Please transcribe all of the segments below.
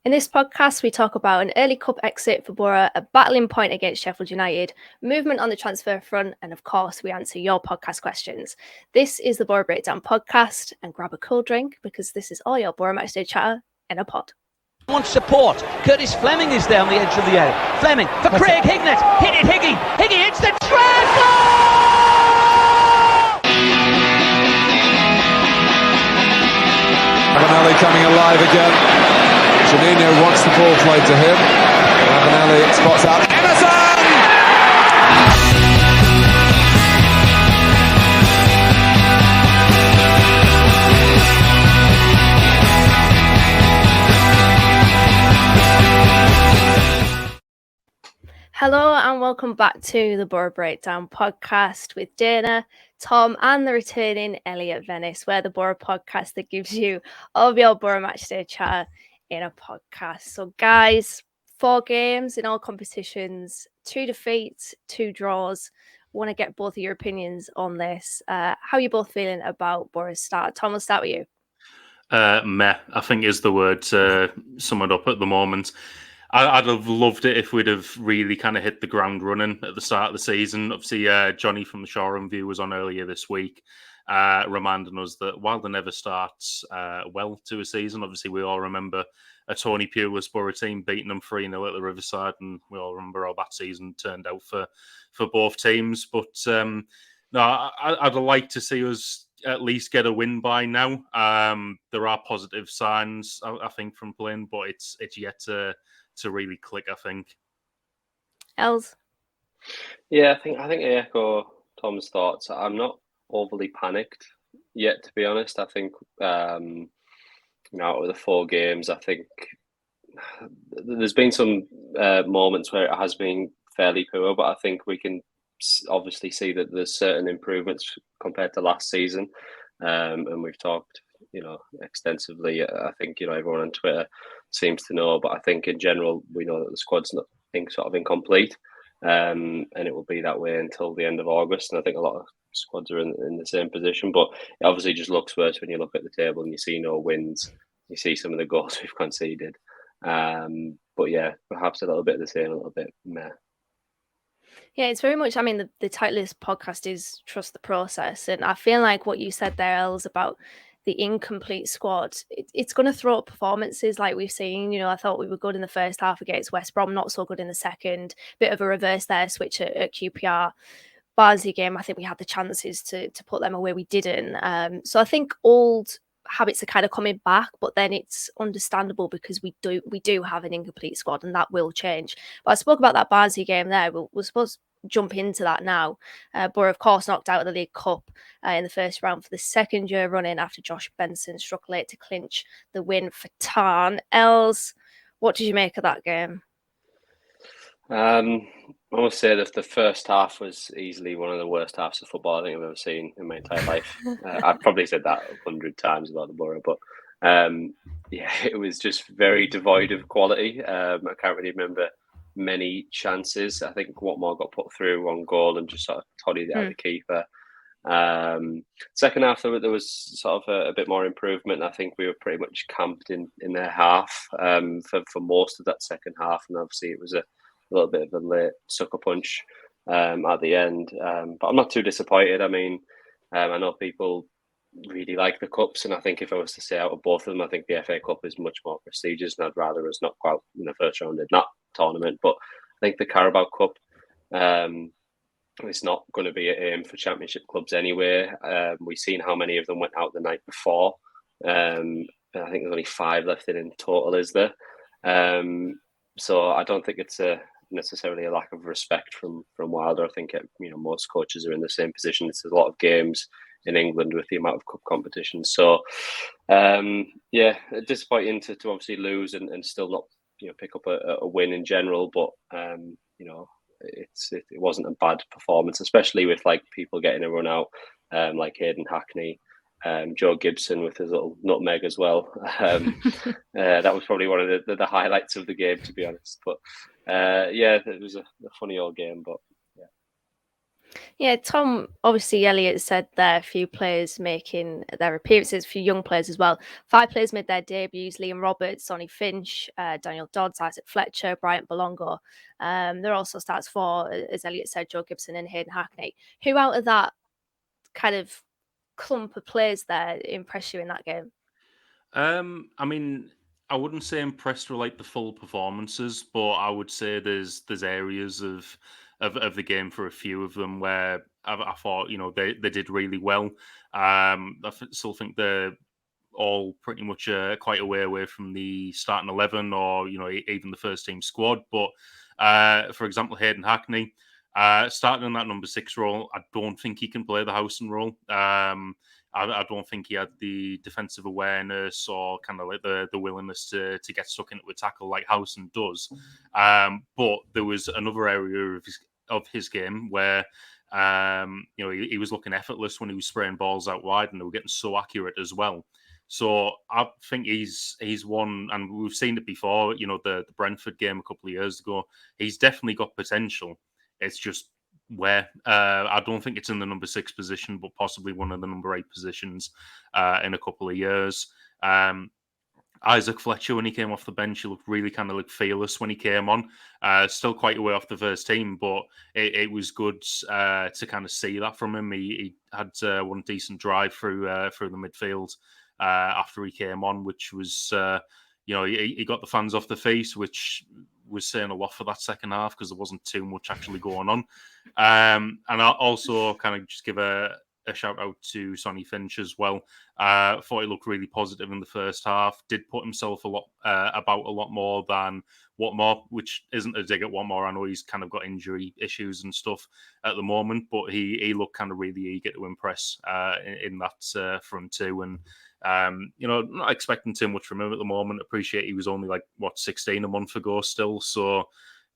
In this podcast, we talk about an early cup exit for Boro, a battling point against Sheffield United, movement on the transfer front, and of course, we answer your podcast questions. This is the Boro Breakdown podcast, and grab a cool drink because this is all your Boro Matchday chatter in a pod. Wants support. Curtis Fleming is there on the edge of the area. Fleming for Craig Hignett. Hit it, Higgy. Higgy hits the treble! Ravanelli coming alive again. Juninho wants the ball played to him. Ravanelli spots out Emerson! Hello and welcome back to the Boro Breakdown podcast with Dana, Tom and the returning Elliott Venice. We're the Boro podcast that gives you all of your Boro Matchday chatter in a podcast. So guys, 4 games in all competitions, 2 defeats, 2 draws. Want to get both of your opinions on this. How are you both feeling about Boro's start? Tom, we'll start with you. Meh, I think is the word to sum it up at the moment. I'd have loved it if we'd have really kind of hit the ground running at the start of the season. Obviously, Johnny from the Shoreham View was on earlier this week, reminding us that while there never starts well to a season, obviously we all remember a Tony Pulis Borough team beating them 3-0 at the Riverside, and we all remember how that season turned out for both teams. But no, I'd like to see us at least get a win by now. There are positive signs, I think, from playing, but it's yet to really click, I think. Els? Yeah, I think I echo Tom's thoughts. I'm not overly panicked yet, to be honest. I think out of the 4 games, I think there's been some moments where it has been fairly poor, but I think we can obviously see that there's certain improvements compared to last season, and we've talked extensively. I think everyone on Twitter seems to know, but I think in general we know that the squad's not sort of incomplete, and it will be that way until the end of August. And I think a lot of squads are in the same position, but it obviously just looks worse when you look at the table and you see no wins. You see some of the goals we've conceded, but yeah, perhaps a little bit the same, a little bit meh. Yeah, it's very much, the title of this podcast is Trust the Process. And I feel like what you said there, Els, about the incomplete squad, it's going to throw up performances like we've seen. I thought we were good in the first half against West Brom, not so good in the second. Bit of a reverse there, switch at QPR. Barnsley game, I think we had the chances to put them away. We didn't. So I think old habits are kind of coming back, but then it's understandable because we do have an incomplete squad and that will change. But I spoke about that Barnsley game there. We're supposed to jump into that now. Boro, of course, knocked out of the League Cup in the first round for the second year running after Josh Benson struck late to clinch the win for Tarn. Els, what did you make of that game? I must say that the first half was easily one of the worst halves of football I think I've ever seen in my entire life. I've probably said that 100 times about the Boro, but it was just very devoid of quality. I can't really remember many chances. I think Watmore got put through on goal and just sort of toddied it out the keeper. Second half, there was sort of a bit more improvement. I think we were pretty much camped in their half for most of that second half, and obviously it was a little bit of a late sucker punch at the end. But I'm not too disappointed. I mean, I know people really like the cups, and I think if I was to say out of both of them, I think the FA Cup is much more prestigious, and I'd rather us not go out in the first round in that tournament. But I think the Carabao Cup is not going to be an aim for Championship clubs anyway. We've seen how many of them went out the night before. And I think there's only 5 left in total, is there? So I don't think it's necessarily a lack of respect from Wilder. I think most coaches are in the same position. There's a lot of games in England with the amount of cup competition. So disappointing to obviously lose and still not pick up a win in general. But it wasn't a bad performance, especially with like people getting a run out, like Hayden Hackney. Joe Gibson with his little nutmeg as well. That was probably one of the highlights of the game, to be honest. But it was a funny old game. But Yeah, Tom, obviously Elliott said there a few players making their appearances, a few young players as well. 5 players made their debuts: Liam Roberts, Sonny Finch, Daniel Dodds, Isaac Fletcher, Bryant Bolongo. There also starts 4, as Elliott said, Joe Gibson and Hayden Hackney. Who out of that kind of clump of players there impressed you in that game? I mean, I wouldn't say impressed with like the full performances, but I would say there's areas of the game for a few of them where I thought they did really well. Still think they're all pretty much quite a way away from the starting 11 or even the first team squad. But for example, Hayden Hackney starting in that number 6 role, I don't think he can play the Howson role. I don't think he had the defensive awareness or kind of like the willingness to get stuck into a tackle like Howson does. But there was another area of his game where he was looking effortless when he was spraying balls out wide, and they were getting so accurate as well. So I think he's one, and we've seen it before. The Brentford game a couple of years ago. He's definitely got potential. It's just where I don't think it's in the number 6 position, but possibly one of the number 8 positions in a couple of years. Isaac Fletcher, when he came off the bench, he looked really kind of like fearless when he came on. Still quite a way off the first team, but it was good to kind of see that from him. He had one decent drive through the midfield after he came on, which was he got the fans off the feet, which was saying a lot for that second half because there wasn't too much actually going on. And I'll also kind of just give a shout out to Sonny Finch as well. Thought he looked really positive in the first half. Did put himself about a lot more than Watmore, which isn't a dig at Watmore. I know he's kind of got injury issues and stuff at the moment, but he looked kind of really eager to impress in that front too. And not expecting too much from him at the moment. Appreciate he was only 16 a month ago still, so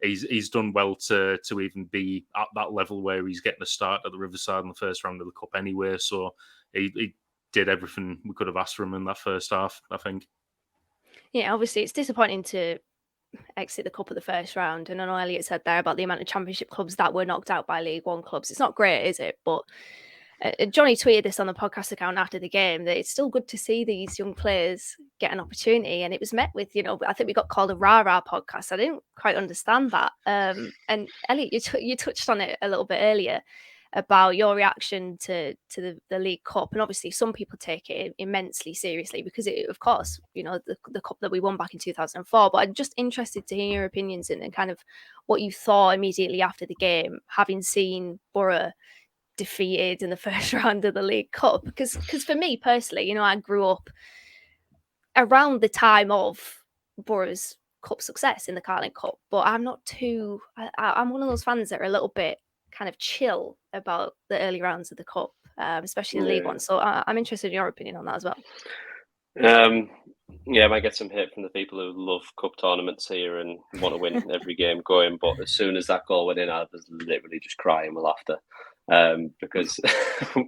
he's done well to even be at that level where he's getting a start at the Riverside in the first round of the cup anyway. So he did everything we could have asked for him in that first half, I think. Yeah, obviously it's disappointing to exit the cup at the first round, and I know Elliott said there about the amount of Championship clubs that were knocked out by League One clubs. It's not great, is it? But Johnny tweeted this on the podcast account after the game, that it's still good to see these young players get an opportunity, and it was met with, I think we got called a rah-rah podcast. I didn't quite understand that. And Elliot, you touched on it a little bit earlier about your reaction to the League Cup, and obviously some people take it immensely seriously because it, of course, the cup that we won back in 2004. But I'm just interested to hear your opinions and kind of what you thought immediately after the game, having seen Boro defeated in the first round of the League Cup. Because for me personally, I grew up around the time of Boro's cup success in the Carling Cup, but I'm not too. I'm one of those fans that are a little bit kind of chill about the early rounds of the cup, especially the League One. So I'm interested in your opinion on that as well. I might get some hate from the people who love cup tournaments here and want to win every game going. But as soon as that goal went in, I was literally just crying with laughter because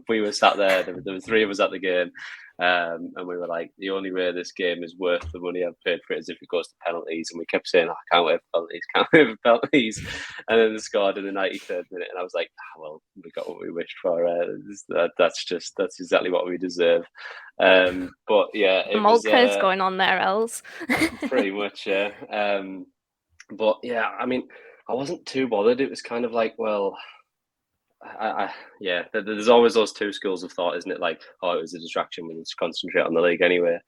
we were sat there. There were 3 of us at the game, and we were like, the only way this game is worth the money I've paid for it is if it goes to penalties. And we kept saying, I can't wait for penalties, can't wait for penalties. And then they scored in the 93rd minute, and I was like, well, we got what we wished for. That's exactly what we deserve. But yeah, it was going on there, Els. Pretty much, yeah. But yeah, I mean, I wasn't too bothered. It was kind of like, well, there's always those 2 schools of thought, isn't it? Like, oh, it was a distraction. We need to concentrate on the league anyway,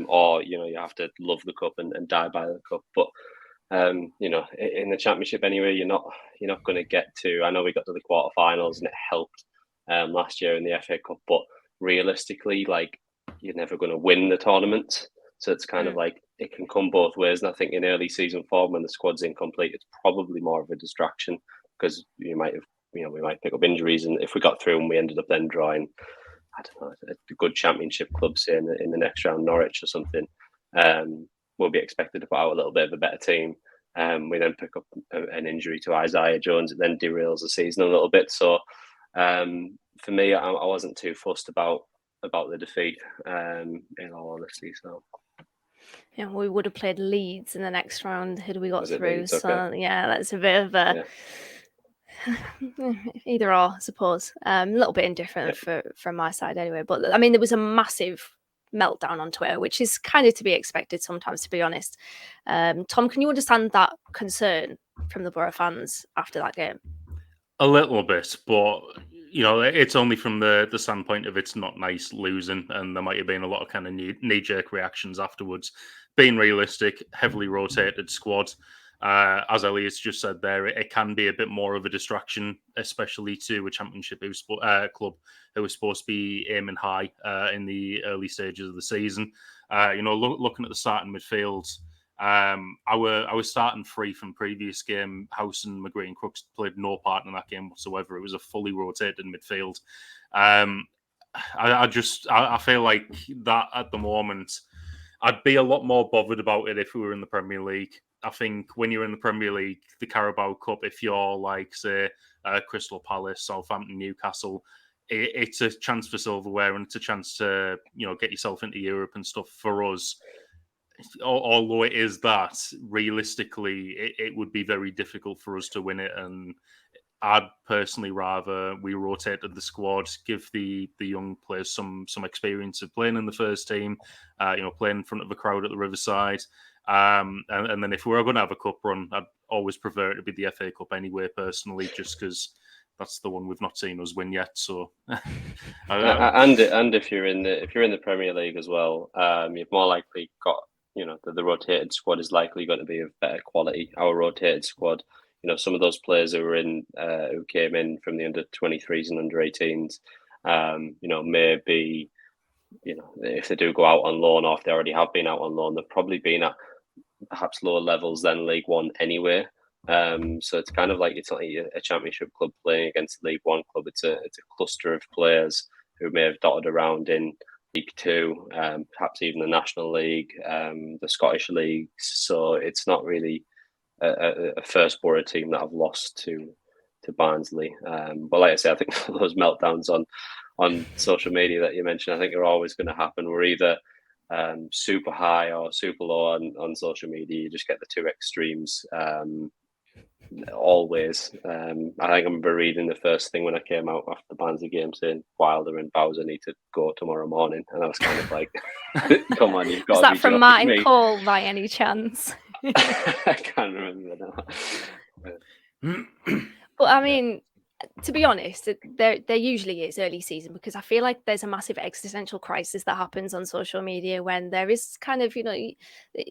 or you have to love the cup and die by the cup. But in the Championship anyway, you're not going to get to. I know we got to the quarterfinals and it helped last year in the FA Cup, but realistically, like, you're never going to win the tournament. So it's kind of like it can come both ways. And I think in early season form, when the squad's incomplete, it's probably more of a distraction because we might pick up injuries. And if we got through and we ended up then drawing, I don't know, a good Championship club, say in the next round, Norwich or something, we'll be expected to put out a little bit of a better team. We then pick up an injury to Isaiah Jones, it then derails the season a little bit. So for me, I wasn't too fussed about the defeat, in all honesty. So yeah, we would have played Leeds in the next round had we got through. Leeds? Okay. So yeah, that's a bit of a Either or, I suppose. A little bit indifferent from my side anyway. But I mean, there was a massive meltdown on Twitter, which is kind of to be expected sometimes, to be honest. Tom, can you understand that concern from the Boro fans after that game? A little bit, but it's only from the standpoint of it's not nice losing, and there might have been a lot of kind of knee-jerk reactions afterwards. Being realistic, heavily rotated squad. As Elliott just said there, it can be a bit more of a distraction, especially to a championship club who was supposed to be aiming high in the early stages of the season. Looking at the starting midfield, our starting three from previous game, House and McGree and Crooks played no part in that game whatsoever. It was a fully rotated midfield. I feel like that at the moment, I'd be a lot more bothered about it if we were in the Premier League. I think when you're in the Premier League, the Carabao Cup, if you're like, say, Crystal Palace, Southampton, Newcastle, it's a chance for silverware and it's a chance to, get yourself into Europe and stuff. For us, although it is that, realistically, it would be very difficult for us to win it. And I'd personally rather we rotated the squad, give the young players some experience of playing in the first team, playing in front of a crowd at the Riverside. And then if we're going to have a cup run, I'd always prefer it to be the FA Cup anyway, personally, just because that's the one we've not seen us win yet. So, and if you're in the Premier League as well, you've more likely got the rotated squad is likely going to be of better quality. Our rotated squad, some of those players who came in from the under 23s and under 18s, maybe, if they do go out on loan or if they already have been out on loan, they've probably been at perhaps lower levels than League One anyway. So it's kind of like it's not a championship club playing against a League One club. It's a cluster of players who may have dotted around in League Two, perhaps even the National League, the Scottish leagues. So it's not really a first Boro team that I've lost to Barnsley. But like I say, I think those meltdowns on social media that you mentioned, I think are always going to happen. We're either super high or super low on social media. You just get the two extremes. Always. I think I remember reading the first thing when I came out after the Barnsley game saying Wilder and Bowser need to go tomorrow morning, and I was kind of like, "Come on, you've got." Was that from Martin Cole by any chance? I can't remember now. But I mean, to be honest, there usually is early season, because I feel like there's a massive existential crisis that happens on social media when there is kind of,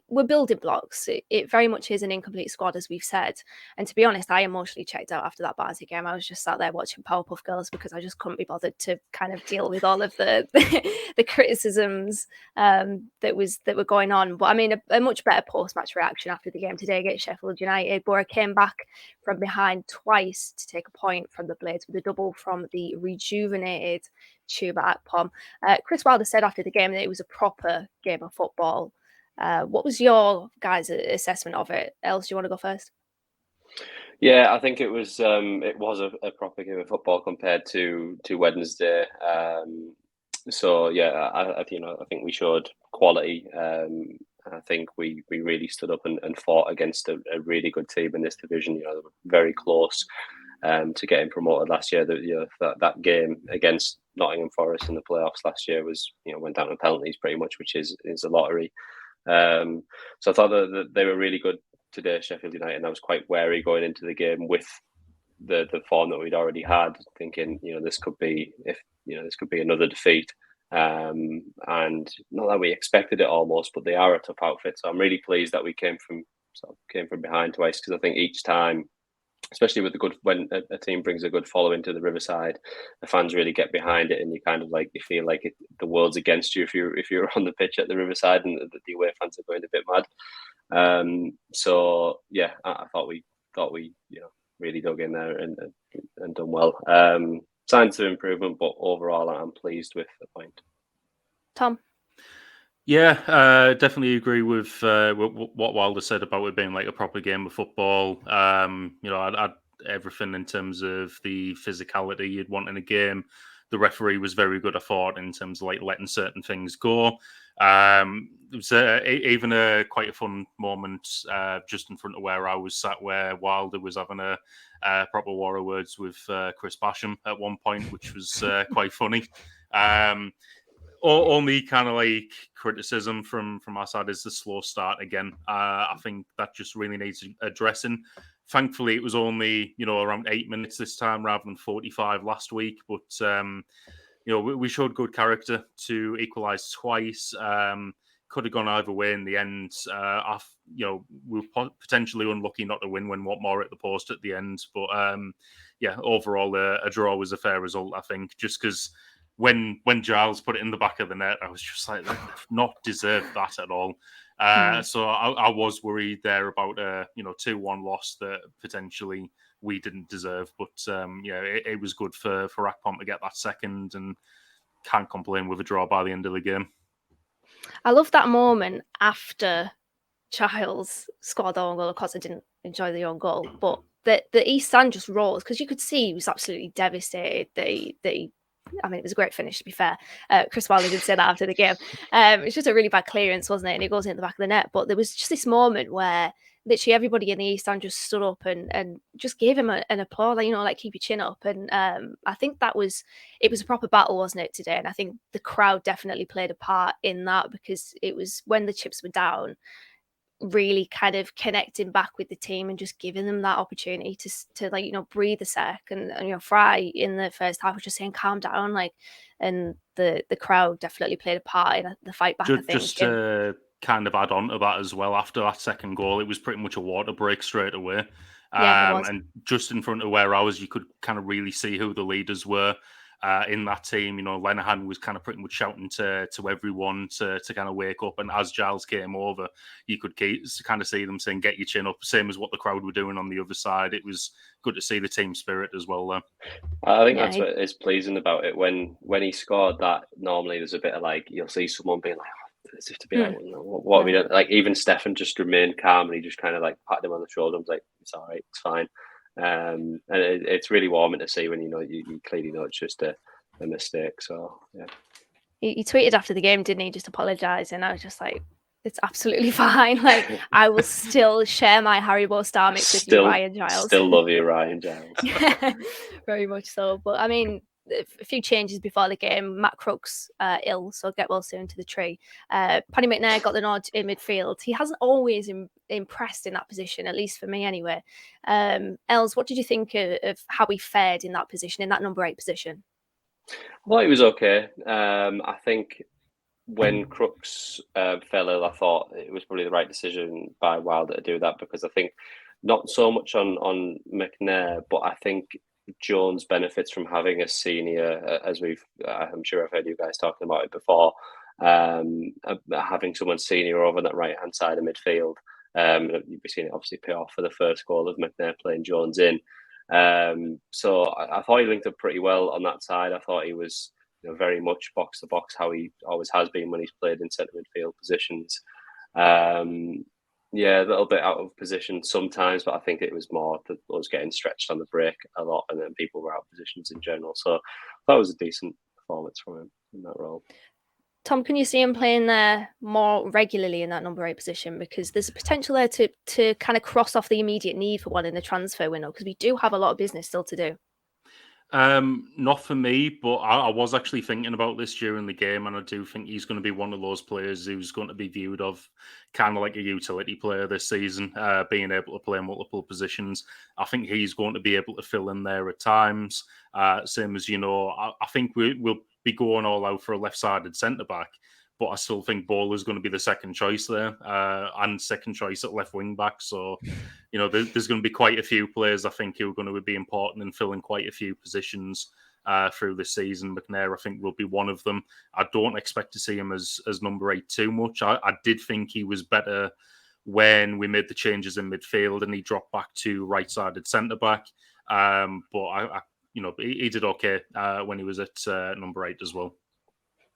we're building blocks. It very much is an incomplete squad, as we've said. And to be honest, I emotionally checked out after that Barnsley game. I was just sat there watching Powerpuff Girls because I just couldn't be bothered to kind of deal with all of the the criticisms that were going on. But I mean, a much better post-match reaction after the game today against Sheffield United. Boro came back from behind twice to take a point from the Blades with a double from the rejuvenated Chuba Akpom. Chris Wilder said after the game that it was a proper game of football. What was your guys' assessment of it? Els, do you want to go first? Yeah, I think it was a proper game of football compared to Wednesday. So yeah, I think we showed quality. I think we really stood up and fought against a really good team in this division. They were very close to getting promoted last year. That game against Nottingham Forest in the playoffs last year was went down to penalties pretty much, which is a lottery. So I thought that they were really good today, Sheffield United, and I was quite wary going into the game with the form that we'd already had, thinking this could be another defeat. And not that we expected it almost, but they are a tough outfit. So I'm really pleased that we came from behind twice, because I think each time, especially with when a team brings a good following to the Riverside, the fans really get behind it, and you kind of you feel like the world's against you if you're on the pitch at the Riverside, and the away fans are going a bit mad. So yeah, I thought we really dug in there and done well. Signs of improvement, but overall, I'm pleased with the point. Tom? Yeah, definitely agree with what Wilder said about it being like a proper game of football. I'd everything in terms of the physicality you'd want in a game. The referee was very good, I thought, in terms of letting certain things go. It was even quite a fun moment just in front of where I was sat, where Wilder was having a proper war of words with Chris Basham at one point, which was quite funny. Only kind of like criticism from our side is the slow start again. I think that just really needs addressing. Thankfully, it was only around 8 minutes this time rather than 45 last week. But we showed good character to equalise twice. Could have gone either way in the end. We were potentially unlucky not to win when Watmore at the post at the end. But overall, a draw was a fair result, I think, just because when Giles put it in the back of the net, I was just like, they've not deserved that at all. So I was worried there about a 2-1 loss that potentially we didn't deserve. But it was good for Akpom to get that second, and can't complain with a draw by the end of the game. I love that moment after Giles scored the own goal. Of course, I didn't enjoy the own goal, but the East Stand just rose because you could see he was absolutely devastated it was a great finish, to be fair. Chris Wilder did say that after the game. It's just a really bad clearance, wasn't it? And it goes into the back of the net. But there was just this moment where literally everybody in the East Stand just stood up and just gave him an applause, like keep your chin up. And I think it was a proper battle, wasn't it, today? And I think the crowd definitely played a part in that, because it was when the chips were down, really kind of connecting back with the team and just giving them that opportunity to breathe a sec. And Fry in the first half was just saying calm down, and the crowd definitely played a part in the fight back. Just to kind of add on to that as well, after that second goal, it was pretty much a water break straight away. Yeah, it was. And just in front of where I was, you could kind of really see who the leaders were in that team. Lenihan was kind of pretty much shouting to everyone to kind of wake up. And as Giles came over, you could kind of see them saying, get your chin up, same as what the crowd were doing on the other side. It was good to see the team spirit as well there. I think that's what is pleasing about it. When he scored that, normally there's a bit of you'll see someone being like, as if to be what are we doing? Even Stefan just remained calm, and he just kind of patted him on the shoulder and was like, it's all right, it's fine. And it's really warming to see when you clearly know it's just a mistake. So yeah, he tweeted after the game, didn't he? Just apologise, and I was just like, it's absolutely fine. I will still share my Haribo Star Mix with you, Ryan Giles. Still love you, Ryan Giles. Yeah, very much so. But I mean, a few changes before the game. Matt Crooks ill, so get well soon to the tree. Paddy McNair got the nod in midfield. He hasn't always impressed in that position, at least for me anyway. Els, what did you think of how he fared in that position, in that number 8 position? I thought he was okay. I think when Crooks fell ill, I thought it was probably the right decision by Wilder to do that, because I think not so much on McNair, but I think Jones benefits from having a senior, as I'm sure I've heard you guys talking about it before, having someone senior over on that right hand side of midfield. You've seen it obviously pay off for the first goal of McNair playing Jones in. So I thought he linked up pretty well on that side. I thought he was very much box to box, how he always has been when he's played in centre midfield positions. A little bit out of position sometimes, but I think it was more that I was getting stretched on the break a lot, and then people were out of positions in general. So that was a decent performance from him in that role. Tom, can you see him playing there more regularly in that number 8 position? Because there's a potential there to kind of cross off the immediate need for one in the transfer window, because we do have a lot of business still to do. Not for me, but I was actually thinking about this during the game, and I do think he's going to be one of those players who's going to be viewed of kind of like a utility player this season, being able to play multiple positions. I think he's going to be able to fill in there at times. Same as, I think we'll be going all out for a left-sided centre-back, but I still think Bowler's going to be the second choice there, and second choice at left wing back. So, there's going to be quite a few players I think who are going to be important in filling quite a few positions through this season. McNair, I think, will be one of them. I don't expect to see him as number 8 too much. I did think he was better when we made the changes in midfield and he dropped back to right-sided centre-back. But he did okay when he was at number 8 as well.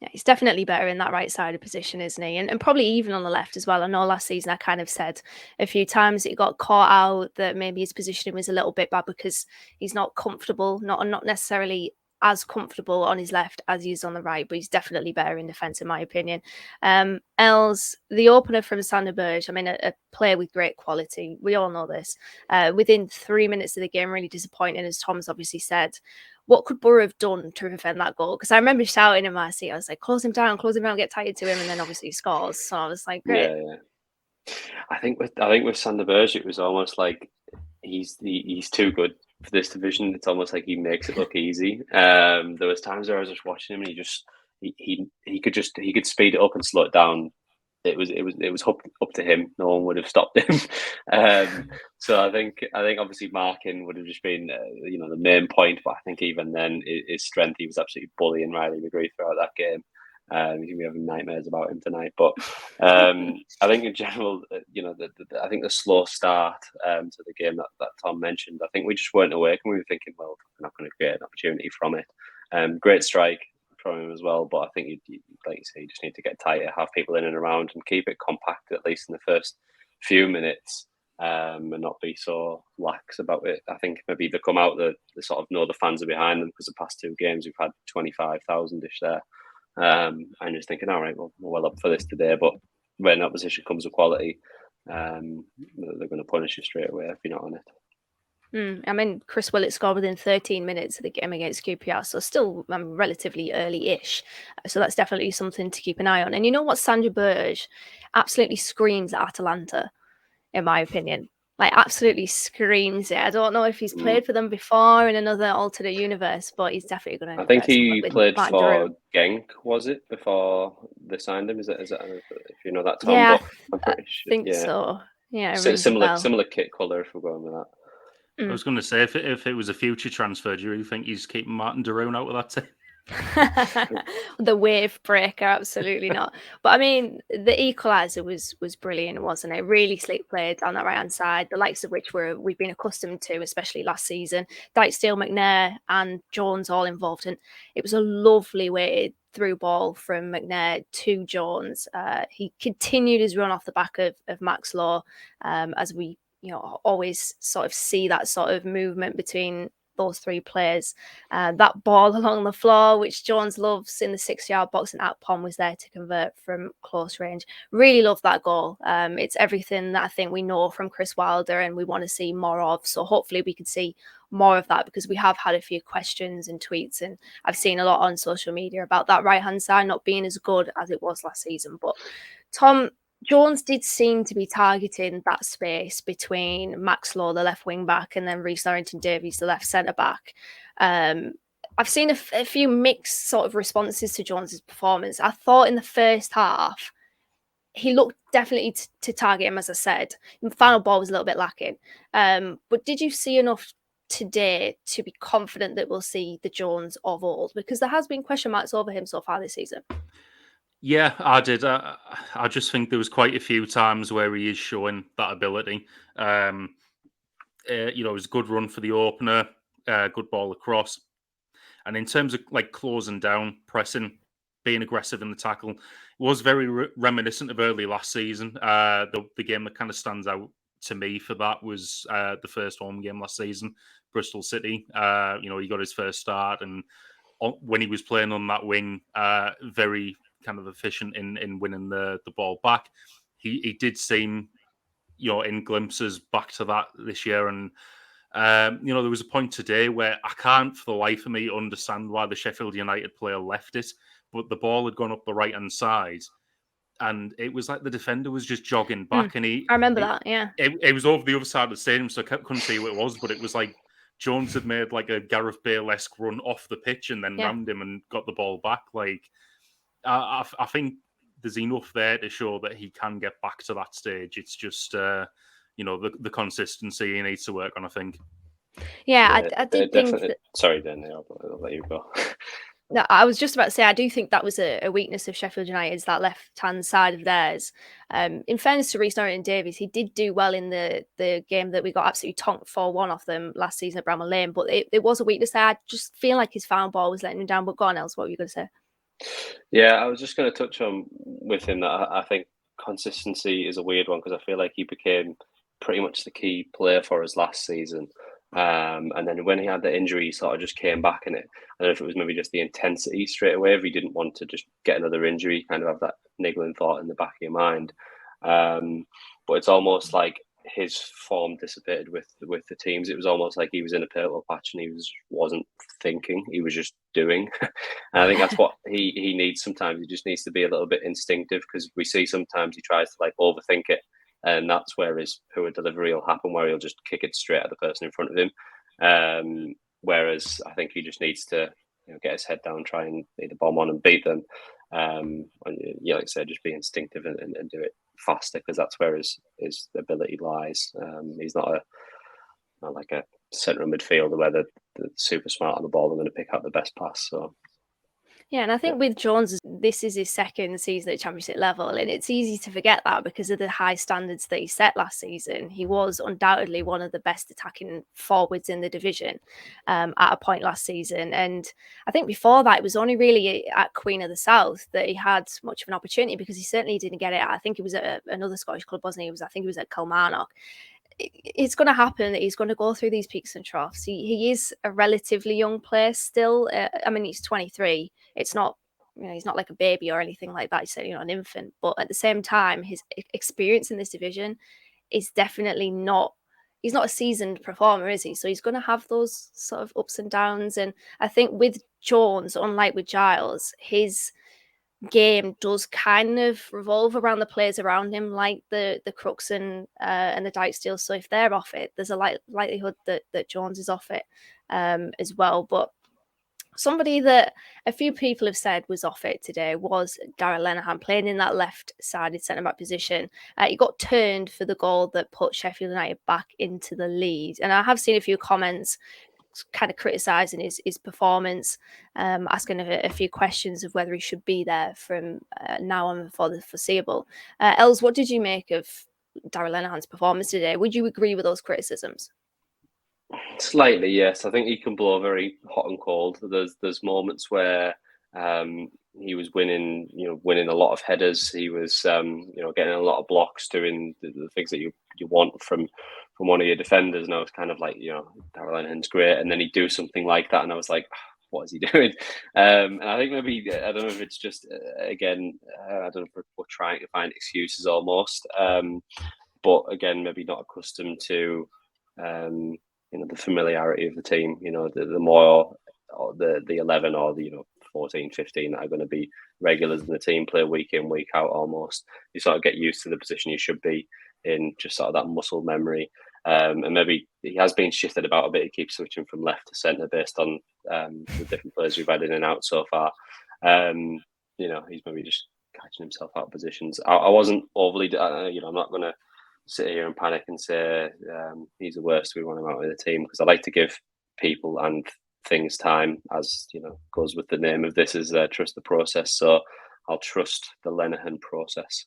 Yeah, he's definitely better in that right-sided position, isn't he? And probably even on the left as well. I know last season I kind of said a few times it got caught out that maybe his positioning was a little bit bad because he's not comfortable, not necessarily as comfortable on his left as he is on the right, but he's definitely better in defence, in my opinion. Els, the opener from Sander Berge, I mean, a player with great quality. We all know this. Within 3 minutes of the game, really disappointing, as Tom's obviously said. What could Boro have done to prevent that goal? Because I remember shouting in my seat, I was like, close him down, get tired to him, and then obviously he scores. So I was like, great. Yeah. I think with Sander Berge, it was almost like he's too good for this division. It's almost like he makes it look easy. There was times where I was just watching him, and he could speed it up and slow it down. It was up to him. No one would have stopped him. So I think obviously marking would have just been the main point. But I think even then, his strength, he was absolutely bullying Riley McGree throughout that game. He's gonna be having nightmares about him tonight. But I think in general, I think the slow start to the game that Tom mentioned, I think we just weren't awake, and we were thinking, well, we're not going to create an opportunity from it. Great strike from him as well, but I think you like you say, you just need to get tighter, have people in and around, and keep it compact at least in the first few minutes, and not be so lax about it. I think maybe they come out, the sort of know the fans are behind them, because the past 2 games we've had 25,000-ish there. I'm just thinking, all right, well, we're well up for this today, but when opposition comes with quality, they're going to punish you straight away if you're not on it. I mean, Chris Willett scored within 13 minutes of the game against QPR, so still relatively early-ish. So that's definitely something to keep an eye on. And you know what? Sander Berge absolutely screams at Atalanta, in my opinion. Like, absolutely screams it. I don't know if he's played for them before in another alternate universe, but he's definitely going to. I think he played for Genk, was it, before they signed him? Is it? If you know that, Tom? Yeah, but I'm pretty sure. I think so. Yeah, similar kit colour if we're going with that. I was going to say, if it was a future transfer, do you think he's keeping Martin Derone out of that team? The wave breaker, absolutely not. But I mean, the equaliser was brilliant, wasn't it? Really slick play down that right hand side, the likes of which we've been accustomed to, especially last season. Dijksteel, McNair, and Jones all involved, and it was a lovely weighted through ball from McNair to Jones. He continued his run off the back of Max Lowe, as we always sort of see that sort of movement between those 3 players. That ball along the floor, which Jones loves in the 6-yard box, and Akpom was there to convert from close range. Really love that goal. It's everything that I think we know from Chris Wilder and we want to see more of. So hopefully we can see more of that, because we have had a few questions and tweets, and I've seen a lot on social media about that right-hand side not being as good as it was last season. But Tom, Jones did seem to be targeting that space between Max Lowe, the left wing back, and then Rhys Norrington-Davies, the left centre back. I've seen a few mixed sort of responses to Jones's performance. I thought in the first half, he looked definitely to target him, as I said. The final ball was a little bit lacking. But did you see enough today to be confident that we'll see the Jones of old? Because there has been question marks over him so far this season. Yeah, I did. I just think there was quite a few times where he is showing that ability. It was a good run for the opener, good ball across. And in terms of like closing down, pressing, being aggressive in the tackle, it was very reminiscent of early last season. The game that kind of stands out to me for that was the first home game last season, Bristol City. He got his first start, and when he was playing on that wing, very kind of efficient in winning the ball back. He did seem, in glimpses back to that this year. And, there was a point today where I can't for the life of me understand why the Sheffield United player left it, but the ball had gone up the right-hand side. And it was like the defender was just jogging back. And I remember that, yeah. It was over the other side of the stadium, so I couldn't see what it was, but it was like Jones had made like a Gareth Bale-esque run off the pitch and then round him and got the ball back. Like, I think there's enough there to show that he can get back to that stage. It's just, the consistency he needs to work on, I think. Yeah, I did think that... Sorry, Danny, I'll let you go. No, I was just about to say, I do think that was a weakness of Sheffield United's, that left-hand side of theirs. In fairness to Rhys Norrington-Davies, he did do well in the game that we got absolutely tonked 4-1 off them last season at Bramall Lane, but it was a weakness there. I just feel like his final ball was letting him down. But go on, Els, what were you going to say? Yeah, I was just going to touch on with him that I think consistency is a weird one, because I feel like he became pretty much the key player for us last season. And then when he had the injury, he sort of just came back, and I don't know if it was maybe just the intensity straight away, if he didn't want to just get another injury, kind of have that niggling thought in the back of your mind. But it's almost like his form dissipated with the teams. It was almost like he was in a purple patch and he wasn't thinking, he was just doing. And I think that's what he needs sometimes. He just needs to be a little bit instinctive, because we see sometimes he tries to like overthink it. And that's where his poor delivery will happen, where he'll just kick it straight at the person in front of him. Whereas I think he just needs to get his head down, try and either bomb on and beat them. And, like I said, just be instinctive and do it faster, because that's where his ability lies. He's not like a central midfielder where they're super smart on the ball and going to pick out the best pass. So. Yeah, and I think with Jones, this is his second season at Championship level, and it's easy to forget that because of the high standards that he set last season. He was undoubtedly one of the best attacking forwards in the division at a point last season. And I think before that, it was only really at Queen of the South that he had much of an opportunity, because he certainly didn't get it. I think it was at another Scottish club, wasn't he? I think it was at Kilmarnock. It's going to happen that he's going to go through these peaks and troughs. He is a relatively young player still. I mean, he's 23. It's not, he's not like a baby or anything like that. He's an infant. But at the same time, his experience in this division is definitely not. He's not a seasoned performer, is he? So he's going to have those sort of ups and downs. And I think with Jones, unlike with Giles, his game does kind of revolve around the players around him, like the Crooks and the Dijksteel. So if they're off it, there's a likelihood that Jones is off it as well. But somebody that a few people have said was off it today was Darragh Lenihan, playing in that left-sided centre-back position. He got turned for the goal that put Sheffield United back into the lead. And I have seen a few comments kind of criticising his performance, asking a few questions of whether he should be there from now on for the foreseeable. Els, what did you make of Darragh Lenihan's performance today? Would you agree with those criticisms? Slightly, yes. I think he can blow very hot and cold. There's moments where he was winning a lot of headers. He was getting a lot of blocks, doing the things that you want from one of your defenders. And I was kind of like, Darragh Lenihan's great, and then he'd do something like that, and I was like, what is he doing? And I think maybe, I don't know if it's just again, I don't know if we're trying to find excuses almost, but again, maybe not accustomed to the familiarity of the team. The more the 11 or the 14, 15 that are going to be regulars in the team, play week in, week out almost. You sort of get used to the position you should be in, just sort of that muscle memory. And maybe he has been shifted about a bit. He keeps switching from left to centre based on the different players we've had in and out so far. He's maybe just catching himself out of positions. I wasn't overly, I'm not going to sit here and panic and say he's the worst, we want him out of the team, because I like to give people and things time, as goes with the name of this, is trust the process. So I'll trust the Lenihan process.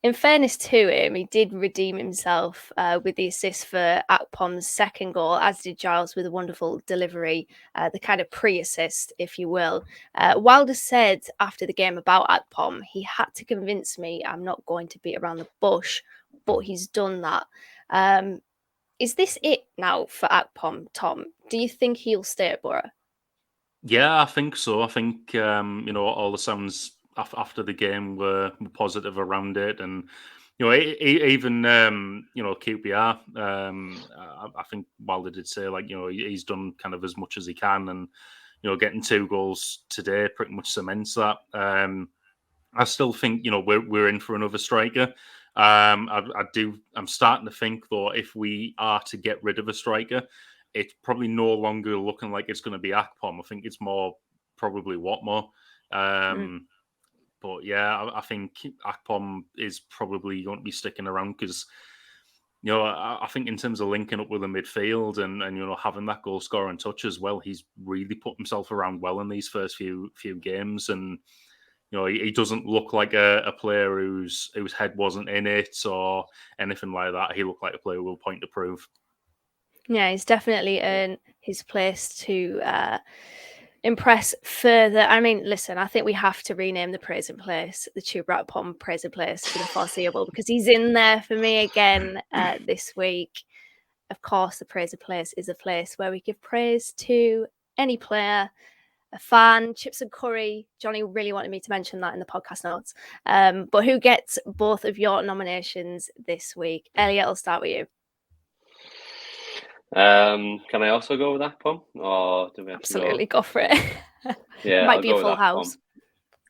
In fairness to him, he did redeem himself with the assist for Akpom's second goal, as did Giles with a wonderful delivery, the kind of pre-assist, if you will. Wilder said after the game about Akpom, he had to convince me I'm not going to beat around the bush, but he's done that. Is this it now for Akpom, Tom? Do you think he'll stay at Boro? Yeah, I think so. I think, all the sounds after the game were positive around it. And, even, QPR, I think Wilder did say, he's done kind of as much as he can. And, getting 2 goals today pretty much cements that. I still think, we're in for another striker. I'm starting to think, though, if we are to get rid of a striker, it's probably no longer looking like it's going to be Akpom. I think it's more probably Watmore. But yeah, I think Akpom is probably going to be sticking around because, I think in terms of linking up with the midfield and having that goal scoring touch as well, he's really put himself around well in these first few games. And, he doesn't look like a player whose head wasn't in it or anything like that. He looked like a player who will point to prove. Yeah, he's definitely earned his place to impress further. I mean, listen, I think we have to rename the Praising Place the Tube Rat Pom Praising Place for the foreseeable, because he's in there for me again this week. of course, the Praise of Place is a place where we give praise to any player, a fan, chips and curry. Johnny really wanted me to mention that in the podcast notes. But who gets both of your nominations this week? Elliott, I'll start with you. Can I also go with Akpom, or do we have Absolutely, to go? Go for it. Yeah, Might I'll be go a full with house.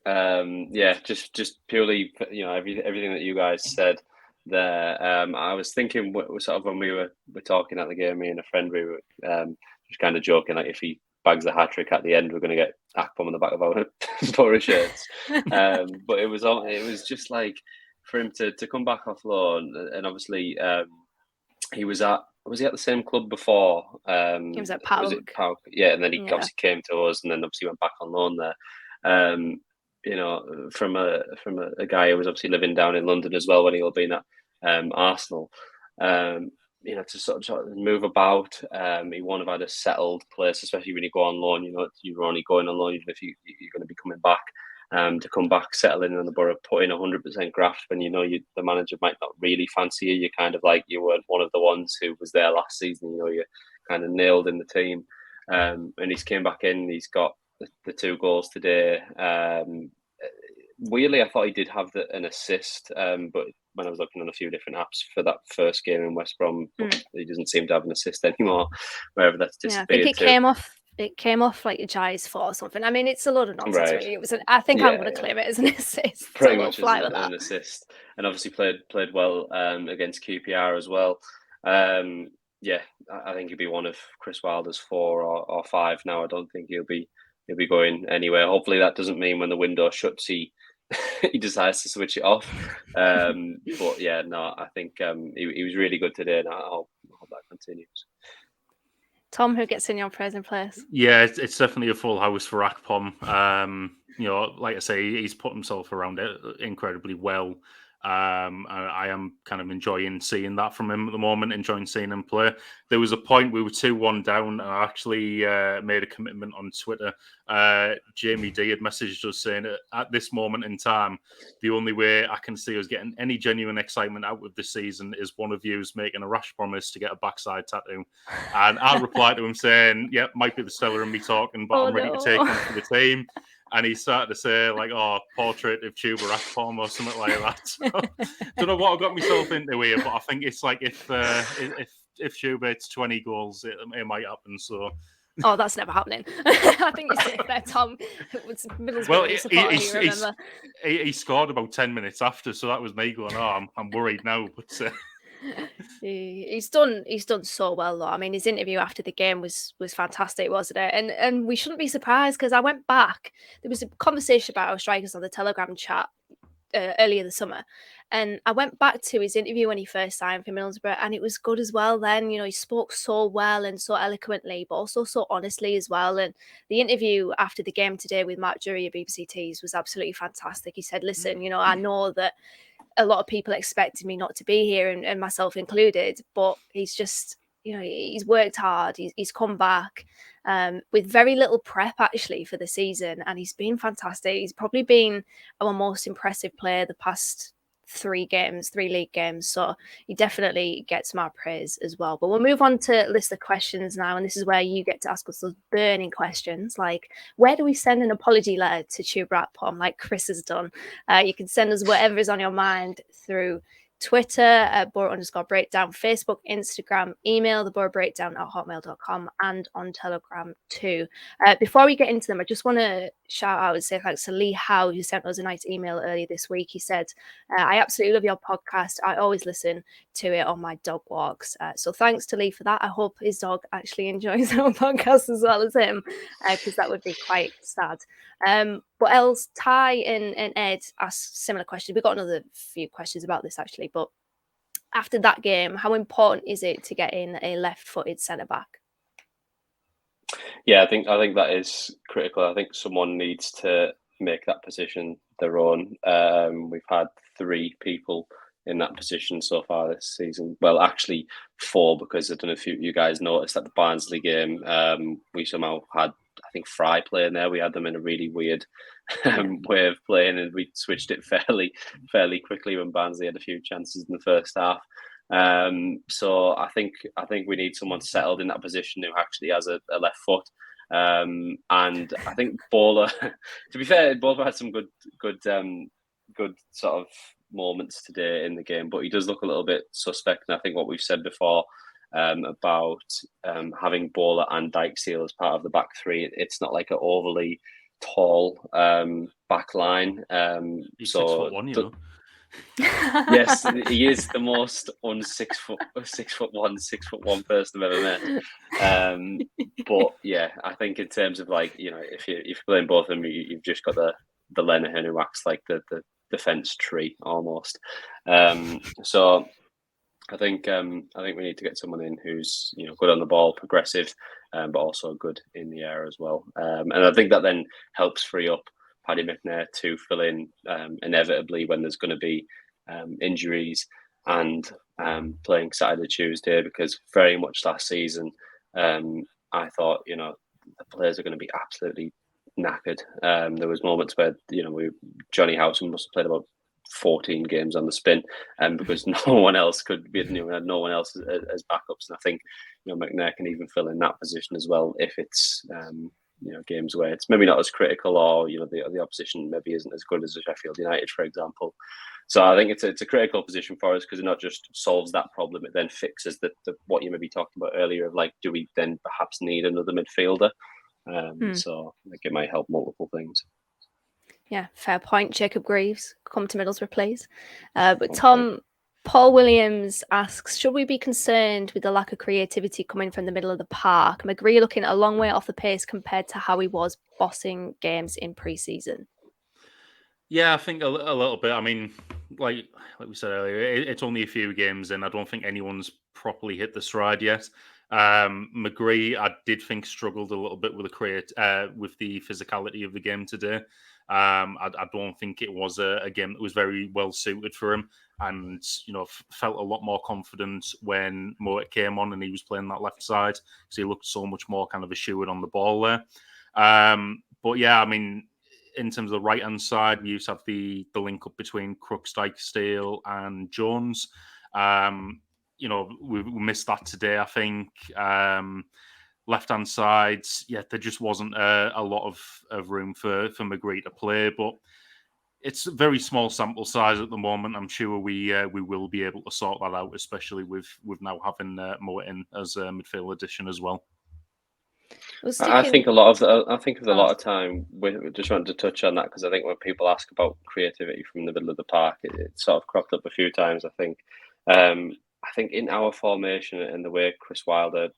Yeah, just purely, everything that you guys said there. I was thinking, sort of when we were talking at the game, me and a friend, we were just kind of joking, like if he bags a hat trick at the end, we're going to get Akpom on the back of our Boro shirts. But it was just like for him to come back off loan, and obviously was he at the same club before? He was at PAOK. Was it PAOK? Yeah, and then he obviously came to us, and then obviously went back on loan there. From a guy who was obviously living down in London as well when he had been at Arsenal. To sort of move about. He won't have had a settled place, especially when you go on loan. You're only going on loan even if you're going to be coming back. To come back, settle in the Boro, put in 100% graft when the manager might not really fancy you. You're kind of like you weren't one of the ones who was there last season. You're kind of nailed in the team. And he's came back in. He's got the 2 goals today. Weirdly, I thought he did have an assist, but when I was looking on a few different apps for that first game in West Brom, he doesn't seem to have an assist anymore. Wherever that's disappeared. I think it came off like a Jai's foot or something. I mean, it's a lot of nonsense, right. Really. It was. I'm going to claim it as an assist. Pretty much as an assist, and obviously played well against QPR as well. I think he'll be one of Chris Wilder's 4 or 5 now. I don't think he'll be going anywhere. Hopefully, that doesn't mean when the window shuts, he decides to switch it off. But yeah, no, I think he was really good today, and I hope that continues. Tom, who gets in your present place? Yeah, it's definitely a full house for Akpom. Like I say, he's put himself around it incredibly well. I am kind of enjoying seeing that from him at the moment, enjoying seeing him play. There was a point we were 2-1 down, and I actually made a commitment on Twitter. Jamie D had messaged us saying at this moment in time, the only way I can see us getting any genuine excitement out of this season is one of you's making a rash promise to get a backside tattoo. And I replied to him saying, yep, might be the Stella and me talking, but I'm ready to take one for the team. And he started to say, like, portrait of Tuber Akpom or something like that. So, don't know what I got myself into here, but I think it's like if Tuber hits 20 goals, it might happen. So, that's never happening. I think you're safe there, Tom. He scored about 10 minutes after, so that was me going, I'm worried now. But he's done so well though. I mean, his interview after the game was fantastic, wasn't it? And we shouldn't be surprised because I went back. There was a conversation about our strikers on the Telegram chat earlier this summer, and I went back to his interview when he first signed for Middlesbrough, and it was good as well. Then he spoke so well and so eloquently, but also so honestly as well. And the interview after the game today with Mark Jury of BBC Tees was absolutely fantastic. He said, "Listen, I know that a lot of people expected me not to be here, and myself included, but he's just, he's worked hard. He's come back with very little prep actually for the season, and he's been fantastic. He's probably been our most impressive player the past 3 league games. So he definitely gets my praise as well. But we'll move on to list of questions now, and this is where you get to ask us those burning questions, like where do we send an apology letter to Tuber Akpom, like Chris has done? You can send us whatever is on your mind through Twitter at Boro_breakdown, Facebook, Instagram, email theborobreakdown@hotmail.com, and on Telegram too. Before we get into them, I just want to shout out and say thanks to Lee Howe, who sent us a nice email earlier this week. He said, I absolutely love your podcast. I always listen to it on my dog walks. So thanks to Lee for that. I hope his dog actually enjoys our podcast as well as him, because that would be quite sad. But else, Ty and Ed asked similar questions. We've got another few questions about this actually, but after that game, how important is it to get in a left-footed centre-back? Yeah, I think that is critical. I think someone needs to make that position their own. We've had 3 people in that position so far this season. Well, actually 4, because I don't know if you guys noticed at the Barnsley game, we somehow had, I think, Fry playing there. We had them in a really weird way of playing, and we switched it fairly quickly when Barnsley had a few chances in the first half. So I think we need someone settled in that position who actually has a left foot. And I think Boro, to be fair, Boro had some good sort of moments today in the game, but he does look a little bit suspect. And I think what we've said before about having Bowler and Dijksteel as part of the back three, it's not like an overly tall back line. He's so 6'1", you know. Yes, he is the most un-6 foot, 6'1" person I've ever met. But yeah, I think in terms of like, if you're playing both of them, you've just got the Lenihan who acts like the defense tree almost. So I think we need to get someone in who's good on the ball, progressive, but also good in the air as well. And I think that then helps free up Paddy McNair to fill in inevitably when there's going to be injuries and playing Saturday, Tuesday, because very much last season I thought the players are going to be absolutely knackered. There was moments where Johnny Howson must have played about 14 games on the spin, because no one else could be, no one else as backups. And I think McNair can even fill in that position as well if it's games where it's maybe not as critical, or the opposition maybe isn't as good as a Sheffield United, for example. So I think it's a critical position for us, because it not just solves that problem, it then fixes the what you maybe talked about earlier of like, do we then perhaps need another midfielder? So I think it might help multiple things. Yeah, fair point. Jacob Greaves, come to Middlesbrough, please. But Tom, Paul Williams asks, should we be concerned with the lack of creativity coming from the middle of the park? McGree looking a long way off the pace compared to how he was bossing games in pre-season. Yeah, I think a little bit. I mean, like we said earlier, it's only a few games and I don't think anyone's properly hit the stride yet. McGree, I did think struggled a little bit with the physicality of the game today. I don't think it was a game that was very well suited for him, and felt a lot more confident when Moet came on and he was playing that left side, because he looked so much more kind of assured on the ball there. But yeah, I mean, in terms of the right hand side, we used to have the link up between Crooks, Dijksteel, and Jones. We missed that today, I think. Left-hand sides, yeah, there just wasn't a lot of room for McGree to play, but it's a very small sample size at the moment. I'm sure we will be able to sort that out, especially with now having Moten as a midfield addition as well. I think a lot of time we just wanted to touch on that, because I think when people ask about creativity from the middle of the park, it sort of cropped up a few times. I think in our formation and the way Chris Wilder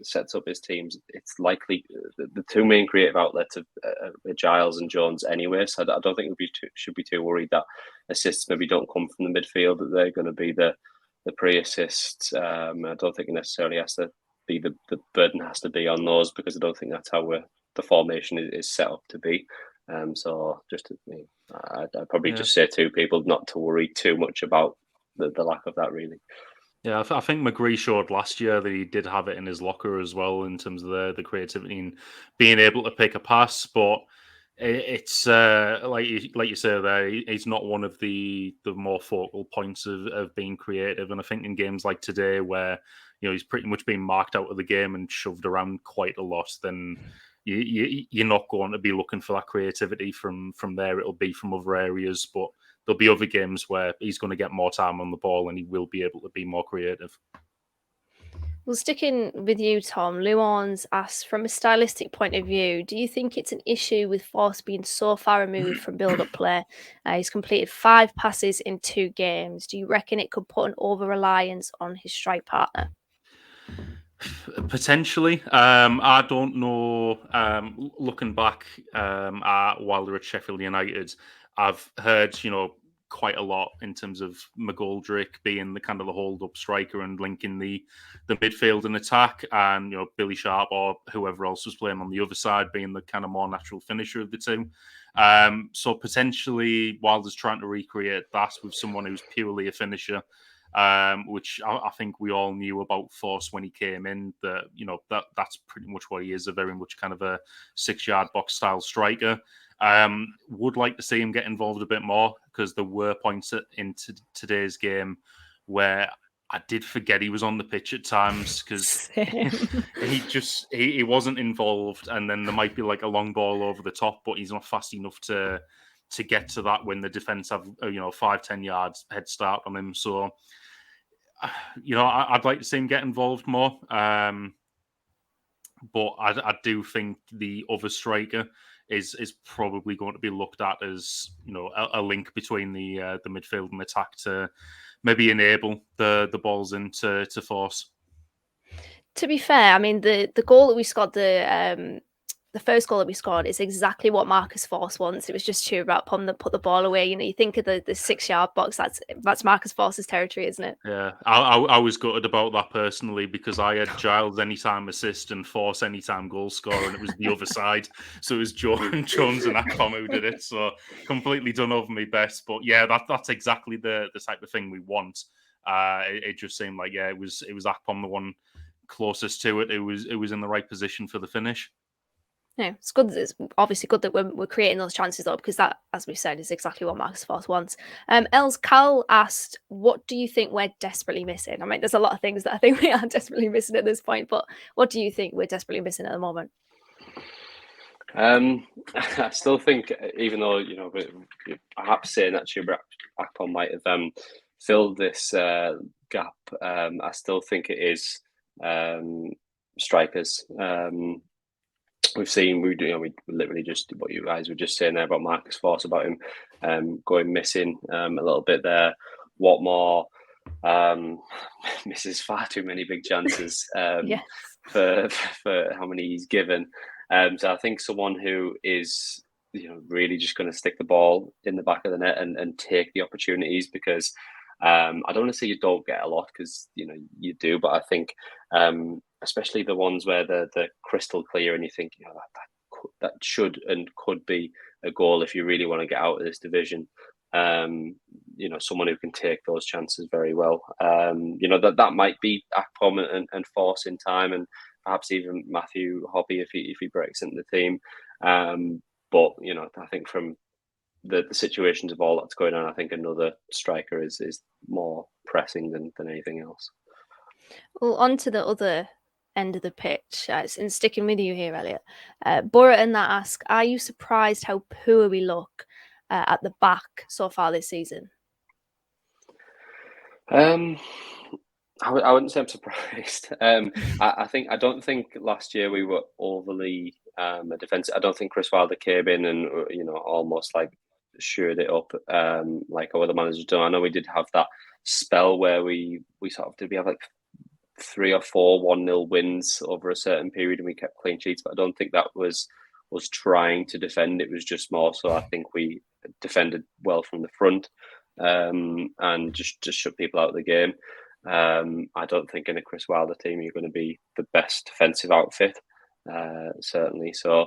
sets up his teams, it's likely the two main creative outlets of Giles and Jones anyway. So I don't think we should be too worried that assists maybe don't come from the midfield, that they're going to be the pre-assists. I don't think it necessarily has to be the burden has to be on those, because I don't think that's how the formation is set up to be. So just I'd probably just say to people not to worry too much about the lack of that, really. Yeah, I think McGree showed last year that he did have it in his locker as well, in terms of the creativity and being able to pick a pass. But it's like you say there, he's not one of the more focal points of being creative. And I think in games like today, where he's pretty much being marked out of the game and shoved around quite a lot, then you're not going to be looking for that creativity from there. It'll be from other areas, but there'll be other games where he's going to get more time on the ball and he will be able to be more creative. Well, sticking with you, Tom, Luans asks, from a stylistic point of view, do you think it's an issue with Force being so far removed from build-up play? He's completed 5 passes in 2 games. Do you reckon it could put an over-reliance on his strike partner? Potentially. I don't know. Looking back while they're at Sheffield United, I've heard, quite a lot in terms of McGoldrick being the kind of the hold-up striker and linking the midfield and attack, and Billy Sharp or whoever else was playing on the other side being the kind of more natural finisher of the two. So potentially Wilder's trying to recreate that with someone who's purely a finisher, which I think we all knew about Force when he came in, that that's pretty much what he is, a very much kind of a 6-yard box style striker. Would like to see him get involved a bit more, because there were points in today's game where I did forget he was on the pitch at times because he wasn't involved, and then there might be like a long ball over the top, but he's not fast enough to get to that when the defense have 5-10 yards head start on him. So I'd like to see him get involved more, but I do think the other striker is probably going to be looked at as a link between the midfield and attack to maybe enable the balls into force. To be fair, I mean the goal that we scored, the first goal that we scored is exactly what Marcus Forss wants. It was just to wrap on put the ball away. You think of the 6-yard box. That's Marcus Forss's territory, isn't it? Yeah, I was gutted about that personally because I had Giles anytime assist and Forss anytime goal scorer, and it was the other side. So it was Jones and Akpom who did it. So completely done over my best. But yeah, that's exactly the type of thing we want. It just seemed like it was Akpom the one closest to it. It was in the right position for the finish. Yeah, it's good. It's obviously good that we're creating those chances though, because that, as we've said, is exactly what Marcus Forss wants. Cal asked, "What do you think we're desperately missing?" I mean, there's a lot of things that I think we are desperately missing at this point, but what do you think we're desperately missing at the moment? I still think, even though perhaps saying that Akpom might have filled this gap, I still think it is strikers. We've seen we literally just what you guys were just saying there about Marcus Forss, about him going missing a little bit there. Watmore misses far too many big chances Yes. for how many he's given. So I think someone who is really just going to stick the ball in the back of the net and take the opportunities, because I don't want to say you don't get a lot, because you do, but I think especially the ones where they're crystal clear and you think that should and could be a goal if you really want to get out of this division. Someone who can take those chances very well. That might be Akpom and Forss in time, and perhaps even Matthew Hobby if he breaks into the team. But I think from the situations of all that's going on, I think another striker is more pressing than anything else. Well, on to the other end of the pitch, and sticking with you here, Elliott. Boro and that ask, are you surprised how poor we look at the back so far this season? I wouldn't say I'm surprised. I don't think last year we were overly defensive. I don't think Chris Wilder came in and almost like shored it up like our other managers done. I know we did have that spell where we sort of did we have like 3 or 4 1-0 wins over a certain period and we kept clean sheets, but I don't think that was trying to defend. It was just more so I think we defended well from the front and just shut people out of the game. I don't think in a Chris Wilder team you're going to be the best defensive outfit, certainly. So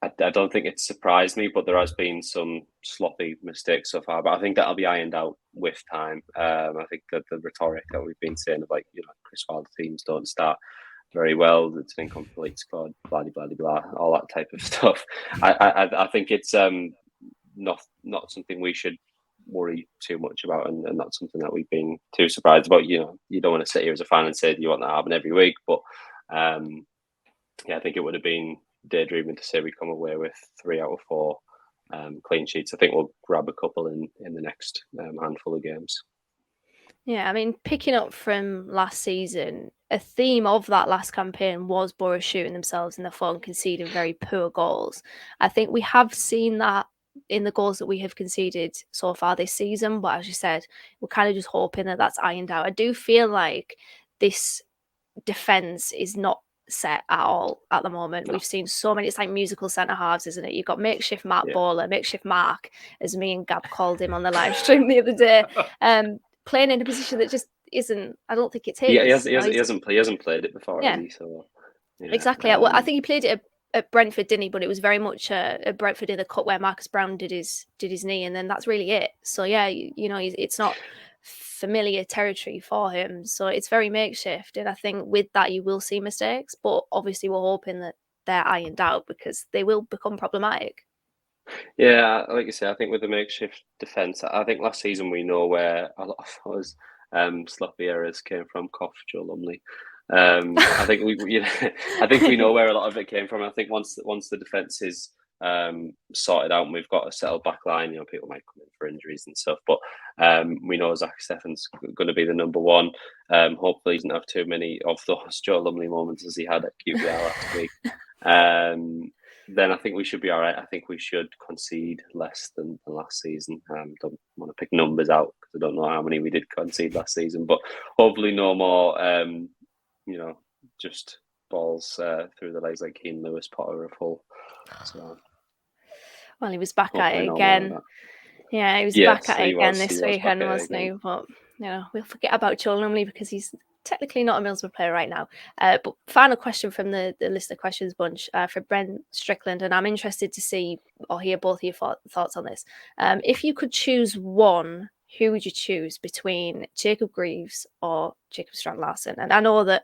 I don't think it surprised me, but there has been some sloppy mistakes so far. But I think that'll be ironed out with time. I think that the rhetoric that we've been saying of Chris Wilder teams don't start very well, it's an incomplete squad, blah blah blah blah, all that type of stuff. I think it's not something we should worry too much about, and not something that we've been too surprised about. You don't want to sit here as a fan and say you want that to happen every week, but I think it would have been daydreaming to say we come away with 3 out of 4 clean sheets. I think we'll grab a couple in the next handful of games. Yeah, I mean, picking up from last season, a theme of that last campaign was Boro shooting themselves in the foot and conceding very poor goals. I think we have seen that in the goals that we have conceded so far this season, but as you said, we're kind of just hoping that that's ironed out. I do feel like this defence is not set at all at the moment. We've seen so many, it's like musical centre halves, isn't it? You've got makeshift Mark Bowler, makeshift Mark, as me and Gab called him on the live stream the other day, playing in a position that just isn't, I don't think it's his. He hasn't played it before, has he? So, exactly. Well, I think he played it at Brentford, didn't he? But it was very much a Brentford in the cut where Marcus Brown did his knee, and then that's really it. So yeah, it's not familiar territory for him, so it's very makeshift, and I think with that you will see mistakes, but obviously we're hoping that they're ironed out because they will become problematic. Yeah, like you say, I think with the makeshift defence, I think last season we know where a lot of us sloppy errors came from. Cough, Joe Lumley. I think I think we know where a lot of it came from. I think once the defence is sorted out and we've got a settled back line, people might come in for injuries and stuff, but we know Zach Steffen's going to be the number one. Hopefully he doesn't have too many of those Joe Lumley moments as he had at QPR last week. Then I think we should be all right. I think we should concede less than last season. Don't want to pick numbers out because I don't know how many we did concede last season, but hopefully no more, just balls through the legs like Keane Lewis Potter are full. So, well, he was back at it again. Yeah, he was back at it again this weekend, wasn't he? But we'll forget about Joe Lumley because he's technically not a Middlesbrough player right now. But final question from the list of questions bunch for Brent Strickland, and I'm interested to see or hear both of your thoughts on this. If you could choose one, who would you choose between Jacob Greaves or Jacob Strand-Larsen? And I know that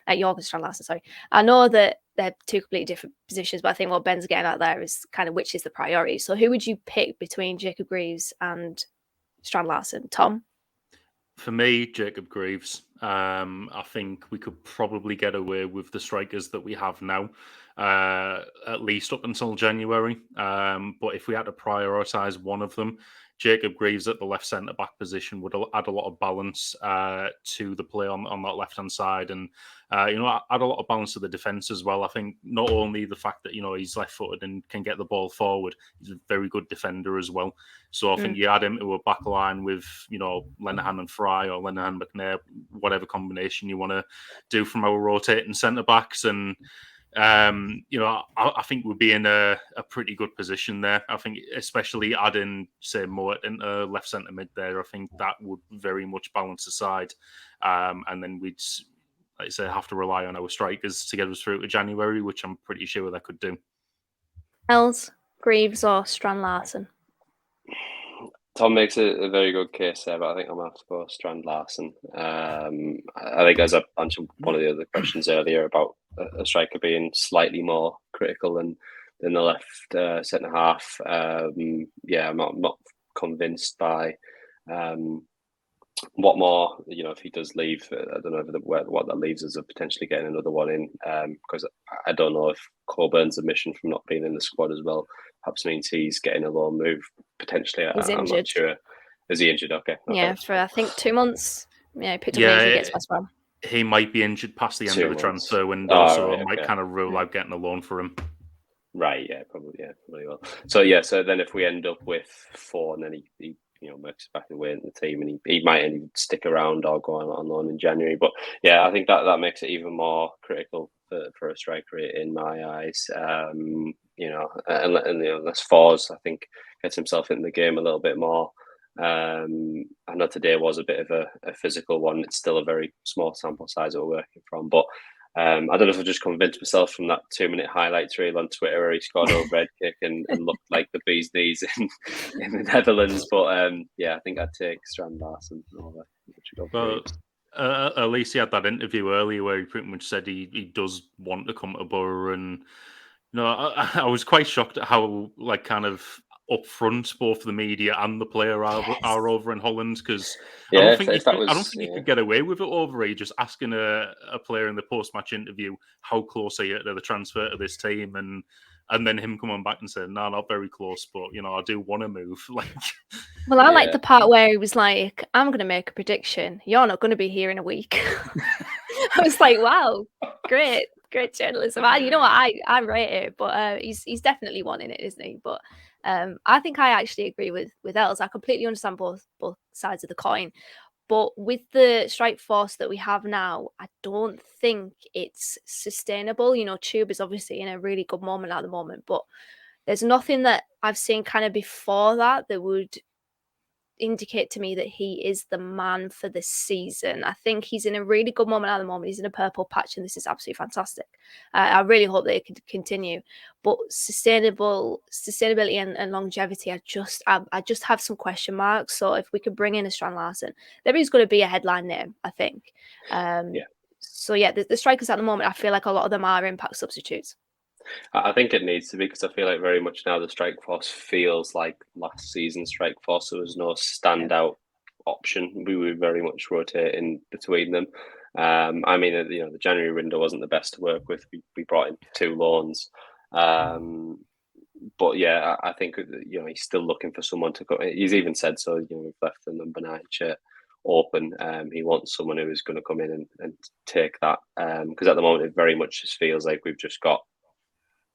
Jorgen Strand-Larsen, sorry. I know that they're two completely different positions, but I think what Ben's getting at there is kind of which is the priority. So who would you pick between Jacob Greaves and Strand-Larsen? Tom? For me, Jacob Greaves. I think we could probably get away with the strikers that we have now, at least up until January. But if we had to prioritise one of them, Jacob Greaves at the left centre-back position would add a lot of balance to the play on that left-hand side and, add a lot of balance to the defence as well. I think not only the fact that, he's left-footed and can get the ball forward, he's a very good defender as well. So I think you add him to a back line with, Lenihan and Fry or Lenihan McNair, whatever combination you want to do from our rotating centre-backs and, I think we'll be in a pretty good position there. I think especially adding, say, Moat into left centre mid there, I think that would very much balance the side. And then we'd, like I say, have to rely on our strikers to get us through to January, which I'm pretty sure they could do. Els, Greaves or Strand-Larsen? Tom makes a very good case there, but I think I'm going to have to go Strand-Larsen. I think as I answered one of the other questions earlier about a striker being slightly more critical than the left centre half. I'm not convinced by what more. If he does leave, I don't know what that leaves us of potentially getting another one in. Because I don't know if Coburn's omission from not being in the squad as well perhaps means he's getting a loan move potentially. He's injured. I'm not sure. Is he injured? Okay. Yeah, for I think 2 months. Yeah, he picked up an injury against West Brom. He might be injured past the end of the transfer window, so it might kind of rule out getting a loan for him. Right, probably will. So then if we end up with 4 and then he works back away in the team and he might even stick around or go on loan in January. But yeah, I think that makes it even more critical for a striker in my eyes. Unless Foz, I think, gets himself in the game a little bit more. I know today was a bit of a physical one. It's still a very small sample size that we're working from, but I don't know if I just convinced myself from that 2-minute highlights reel on Twitter where he scored a red kick and looked like the bee's knees in the Netherlands. But I think I'd take Strand-Larsen over. At least he had that interview earlier where he pretty much said he does want to come to Boro, and I was quite shocked at how kind of upfront both the media and the player are over in Holland, because I don't think you could get away with it over here, just asking a player in the post-match interview how close are you to the transfer to this team, and then him coming back and saying, no, not very close, but I do want to move. Well, I like the part where he was like, I'm going to make a prediction. You're not going to be here in a week. I was like, wow, great journalism. I rate it, but he's definitely wanting it, isn't he? But I think I actually agree with Els. I completely understand both sides of the coin. But with the strike force that we have now, I don't think it's sustainable. Tube is obviously in a really good moment at the moment, but there's nothing that I've seen kind of before that would indicate to me that he is the man for this season. I think he's in a really good moment at the moment. He's in a purple patch, and this is absolutely fantastic. I really hope that it can continue. But sustainability and longevity, I just have some question marks. So if we could bring in a Strand-Larsen, there is going to be a headline name, I think. So the strikers at the moment, I feel like a lot of them are impact substitutes. I think it needs to be, because I feel like very much now the strike force feels like last season's strike force. There was no standout option. We were very much rotating between them. I mean, the January window wasn't the best to work with. We brought in 2 loans. But yeah, I think he's still looking for someone to go. He's even said so. We've left the number 9 chair open. He wants someone who is going to come in and take that. Because at the moment, it very much just feels like we've just got.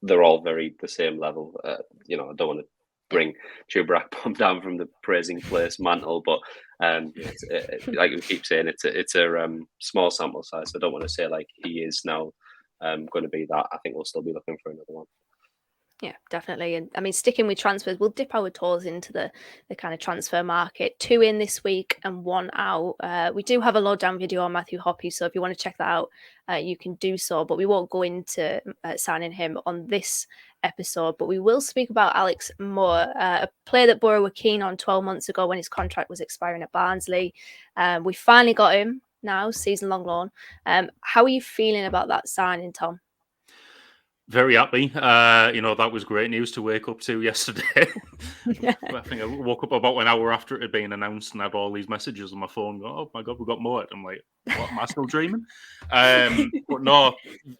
They're all very the same level. I don't want to bring Chuba Akpom down from the praising place mantle, but like we keep saying, it's a small sample size. So I don't want to say like he is now going to be that. I think we'll still be looking for another one. Yeah, definitely. And I mean, sticking with transfers, we'll dip our toes into the kind of transfer market. 2 in this week and 1 out. We do have a lowdown video on Matthew Hoppy, so if you want to check that out, you can do so. But we won't go into signing him on this episode. But we will speak about Alex Moore, a player that Boro were keen on 12 months ago when his contract was expiring at Barnsley. We finally got him now, season-long loan. How are you feeling about that signing, Tom? Very happy. That was great news to wake up to yesterday. I think I woke up about an hour after it had been announced and had all these messages on my phone. Going, oh my God, we got more. I'm like, what, am I still dreaming? But no,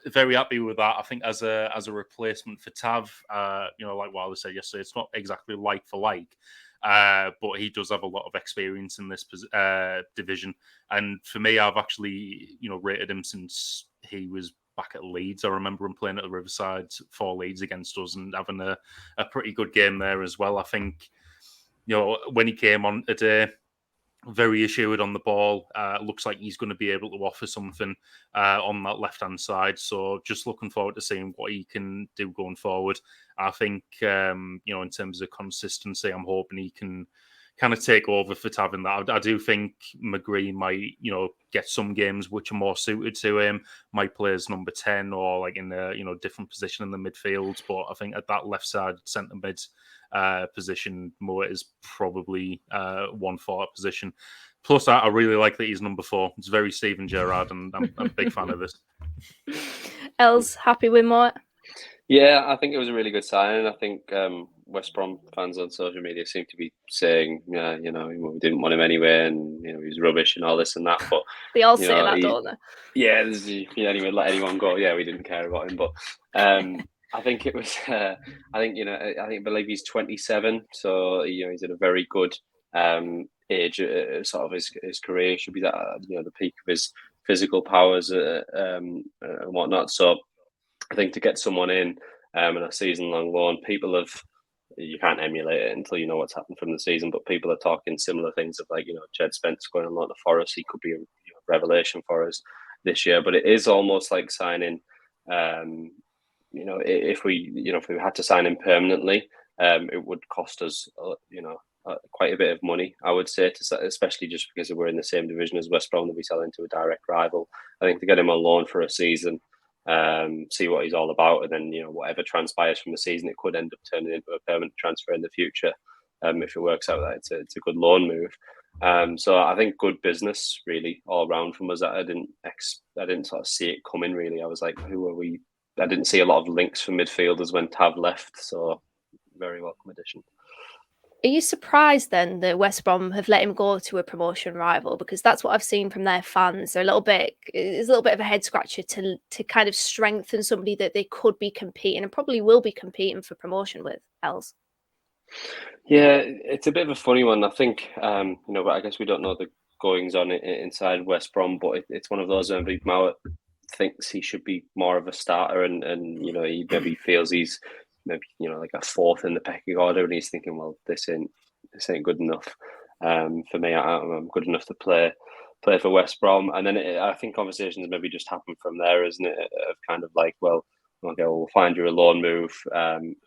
very happy with that. I think as a replacement for Tav, like what I said yesterday, it's not exactly like for like. But he does have a lot of experience in this division. And for me, I've actually, rated him since he was back at Leeds. I remember him playing at the Riverside for Leeds against us and having a pretty good game there as well. I think, when he came on today, very assured on the ball. Looks like he's going to be able to offer something on that left-hand side. So just looking forward to seeing what he can do going forward. I think, in terms of consistency, I'm hoping he can kind of take over for Tav in that. I do think McGree might, get some games which are more suited to him, might play as number 10 or like in a, different position in the midfield. But I think at that left side centre mid position, Moore is probably one for that position. Plus, I really like that he's number 4. It's very Steven Gerrard, and I'm a big fan of this. Els, happy with Moore? Yeah, I think it was a really good signing. I think West Brom fans on social media seem to be saying, we didn't want him anyway, and he was rubbish and all this and that. But they all say that, don't they? Yeah, anyway, let anyone go. Yeah, we didn't care about him, but I think it was. I believe he's 27, so he's at a very good age, sort of his career. Should be that the peak of his physical powers and whatnot. So I think to get someone in a season-long loan, you can't emulate it until you know what's happened from the season, but people are talking similar things of like, Jed Spence going on loan to Forest. He could be a revelation for us this year, but it is almost like signing, if we had to sign him permanently, it would cost us, quite a bit of money, I would say, especially just because we're in the same division as West Brom, that we sell into a direct rival. I think to get him on loan for a season, see what he's all about, and then whatever transpires from the season, it could end up turning into a permanent transfer in the future. If it works out, that it's a good loan move. So I think good business really all round from us. I didn't sort of see it coming really. I was like, who are we? I didn't see a lot of links for midfielders when Tav left, so very welcome addition. Are you surprised then that West Brom have let him go to a promotion rival? Because that's what I've seen from their fans. It's a little bit of a head scratcher to kind of strengthen somebody that they could be competing and probably will be competing for promotion with. Els? Yeah, it's a bit of a funny one. I think, but I guess we don't know the goings on inside West Brom, but it's one of those where Mowat thinks he should be more of a starter, and he maybe feels he's like a 4th in the pecking order, and he's thinking, well, this ain't good enough for me. I'm good enough to play for West Brom, and then I think conversations maybe just happen from there, isn't it? Of kind of like, well, okay, we'll find you a loan move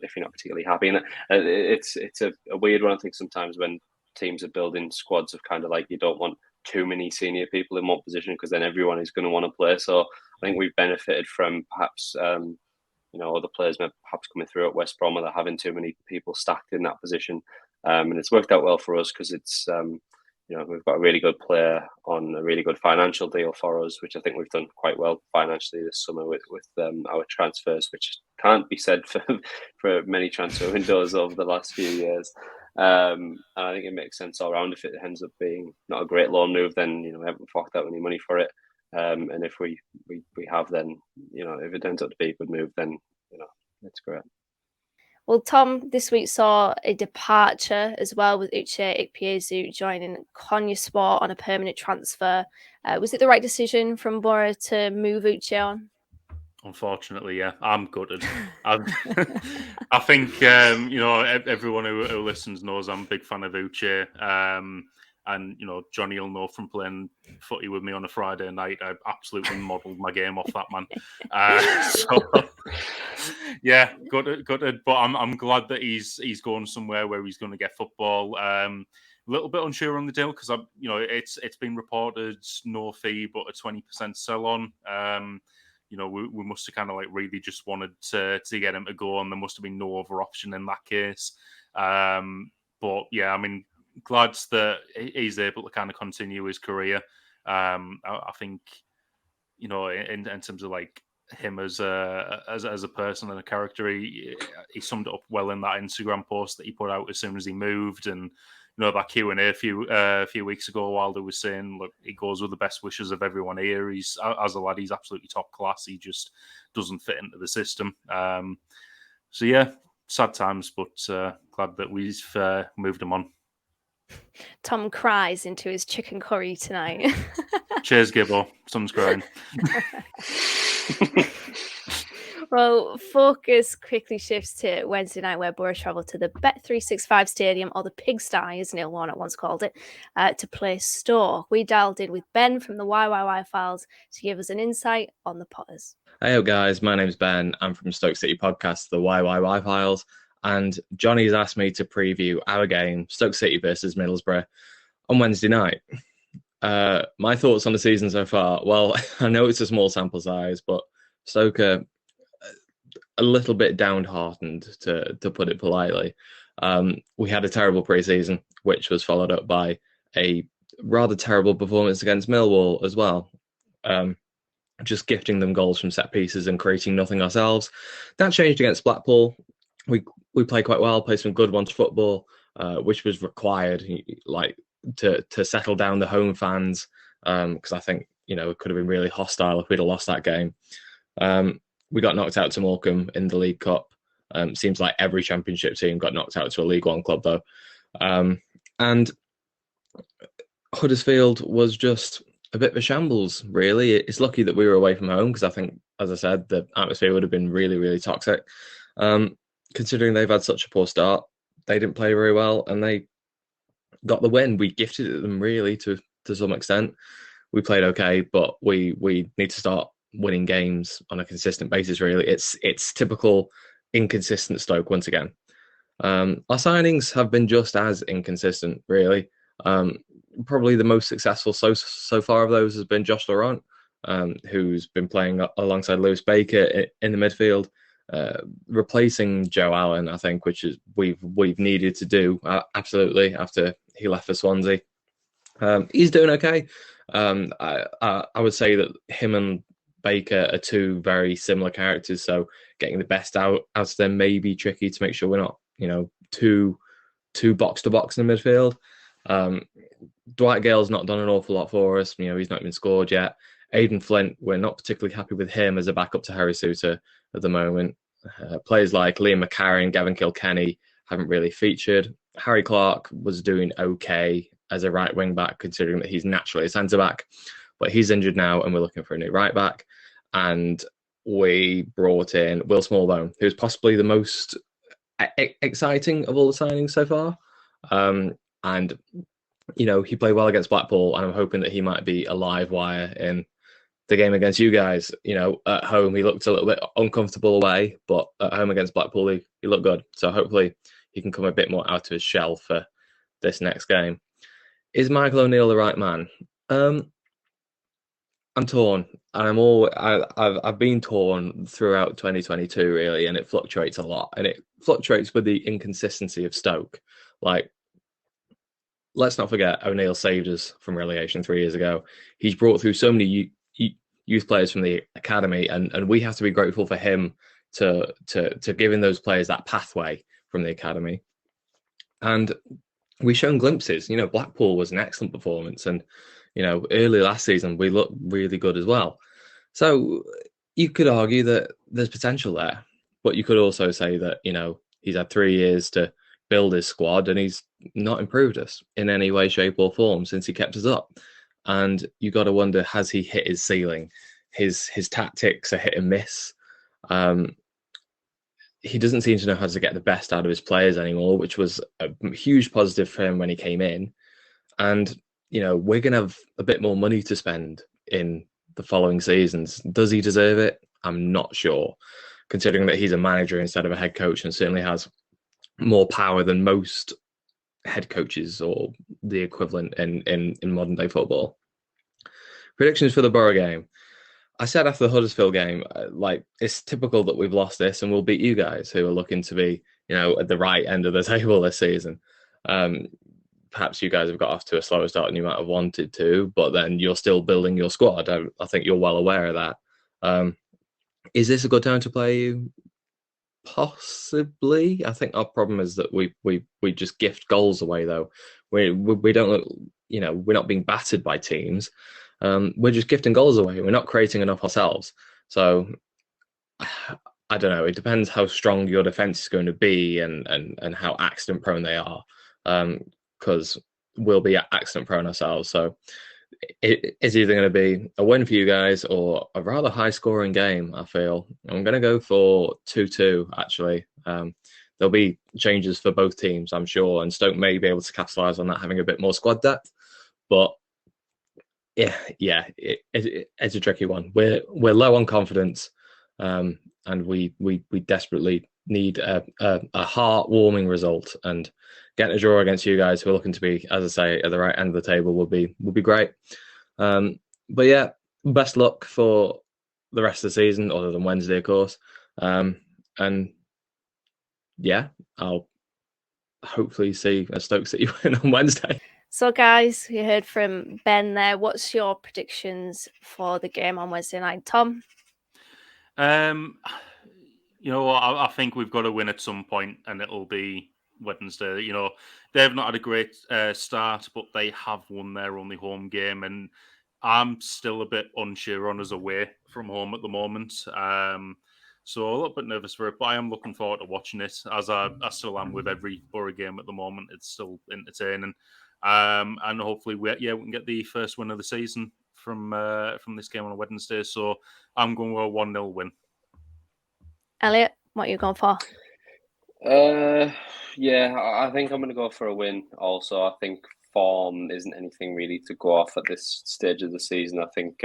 if you're not particularly happy. And it's a weird one. I think sometimes when teams are building squads of kind of like, you don't want too many senior people in one position because then everyone is going to want to play. So I think we've benefited from perhaps other players perhaps coming through at West Brom, or they're having too many people stacked in that position, and it's worked out well for us because it's we've got a really good player on a really good financial deal for us, which I think we've done quite well financially this summer with our transfers, which can't be said for many transfer windows over the last few years. And I think it makes sense all around. If it ends up being not a great loan move, then we haven't forked out any money for it. And if we have, then if it ends up to be a good move, then it's great. Well, Tom, this week saw a departure as well, with Uche Ikpeazu joining Konyaspor on a permanent transfer. Was it the right decision from Boro to move Uche on? Unfortunately, yeah, I'm gutted. I think everyone who listens knows I'm a big fan of Uche. And Johnny will know from playing footy with me on a Friday night, I absolutely modelled my game off that man. So yeah, gutted. But I'm glad that he's going somewhere where he's going to get football. A little bit unsure on the deal because it's been reported no fee but a 20% sell on. We must have kind of really just wanted to get him to go, and there must have been no other option in that case. But yeah, I mean, glad that he's able to kind of continue his career. I think, in terms of him as a person and a character, he summed it up well in that Instagram post that he put out as soon as he moved. And that Q&A a few weeks ago, Wilder was saying, look, he goes with the best wishes of everyone here. He's, as a lad, he's absolutely top class. He just doesn't fit into the system. So yeah, sad times, but glad that we've moved him on. Tom cries into his chicken curry tonight. Cheers, Gibbo. Sun's crying. Well, focus quickly shifts to Wednesday night, where Boro travel to the Bet365 Stadium, or the Pigsty, as Neil Warnock once called it, to play Stoke. We dialed in with Ben from the YYY Files to give us an insight on the Potters. Hey guys, my name's Ben. I'm from Stoke City podcast, the YYY Files, and Johnny's asked me to preview our game, Stoke City versus Middlesbrough, on Wednesday night. My thoughts on the season so far. Well, I know it's a small sample size, but Stoke are a little bit downhearted, to put it politely. We had a terrible pre-season, which was followed up by a rather terrible performance against Millwall as well. Just gifting them goals from set pieces and creating nothing ourselves. That changed against Blackpool. We played quite well, played some good ones football, which was required, to settle down the home fans, because I think it could have been really hostile if we'd have lost that game. We got knocked out to Morecambe in the League Cup. Seems like every Championship team got knocked out to a League One club, though. And Huddersfield was just a bit of a shambles, really. It's lucky that we were away from home, because I think, as I said, the atmosphere would have been really, really toxic. Considering they've had such a poor start, they didn't play very well, and they got the win. We gifted it them, really, to some extent. We played okay, but we need to start winning games on a consistent basis, really. It's typical inconsistent Stoke once again. Our signings have been just as inconsistent, really. Probably the most successful so far of those has been Josh Laurent, who's been playing alongside Lewis Baker in the midfield, replacing Joe Allen, I think, which is we've needed to do absolutely after he left for Swansea. He's doing okay. I would say that him and Baker are two very similar characters, so getting the best out of them may be tricky to make sure we're not, too box to box in the midfield. Dwight Gale's not done an awful lot for us. He's not even scored yet. Aidan Flint, we're not particularly happy with him as a backup to Harry Souttar at the moment. Players like Liam McCarron, Gavin Kilkenny haven't really featured. Harry Clark was doing okay as a right wing back, considering that he's naturally a centre back, but he's injured now, and we're looking for a new right back. And we brought in Will Smallbone, who's possibly the most exciting of all the signings so far. And he played well against Blackpool, and I'm hoping that he might be a live wire in the game against you guys. At home he looked a little bit uncomfortable away, but at home against Blackpool he looked good. So hopefully he can come a bit more out of his shell for this next game. Is Michael O'Neill the right man? I'm torn, and I've been torn throughout 2022, really, and it fluctuates a lot, and it fluctuates with the inconsistency of Stoke. Let's not forget, O'Neill saved us from relegation 3 years ago. He's brought through so many youth players from the academy, and we have to be grateful for him to giving those players that pathway from the academy. And we've shown glimpses. Blackpool was an excellent performance, and early last season we looked really good as well. So you could argue that there's potential there, but you could also say that he's had 3 years to build his squad, and he's not improved us in any way, shape, or form since he kept us up. And you got to wonder, has he hit his ceiling? His tactics are hit and miss. He doesn't seem to know how to get the best out of his players anymore, which was a huge positive for him when he came in. And, we're going to have a bit more money to spend in the following seasons. Does he deserve it? I'm not sure, considering that he's a manager instead of a head coach and certainly has more power than most head coaches or the equivalent in modern day football. Predictions for the Boro game. I said after the Huddersfield game, it's typical that we've lost this and we'll beat you guys who are looking to be, at the right end of the table this season. Perhaps you guys have got off to a slower start than you might have wanted to, but then you're still building your squad. I think you're well aware of that. Is this a good time to play you? Possibly. I think our problem is that we just gift goals away, though. We don't look, we're not being battered by teams. We're just gifting goals away. We're not creating enough ourselves. So I don't know. It depends how strong your defense is going to be and how accident prone they are. Because we'll be accident prone ourselves. So it's either going to be a win for you guys or a rather high scoring game, I feel. I'm going to go for 2-2, actually. There'll be changes for both teams, I'm sure, and Stoke may be able to capitalise on that, having a bit more squad depth. But it's a tricky one. We're low on confidence, and we desperately need a heart-warming result, and getting a draw against you guys who are looking to be, as I say, at the right end of the table would be great. But yeah, best luck for the rest of the season, other than Wednesday, of course. And yeah, I'll hopefully see a Stoke City win on Wednesday. So, guys, you heard from Ben there. What's your predictions for the game on Wednesday night, Tom? I think we've got to win at some point, and it'll be Wednesday. They've not had a great start, but they have won their only home game, and I'm still a bit unsure on us away from home at the moment. So a little bit nervous for it, but I am looking forward to watching it, as I still am with every Boro game at the moment. It's still entertaining. And hopefully we can get the first win of the season from this game on Wednesday. So I'm going with a 1-0 win. Elliott, what are you going for? I think I'm going to go for a win also. I think form isn't anything really to go off at this stage of the season. I think,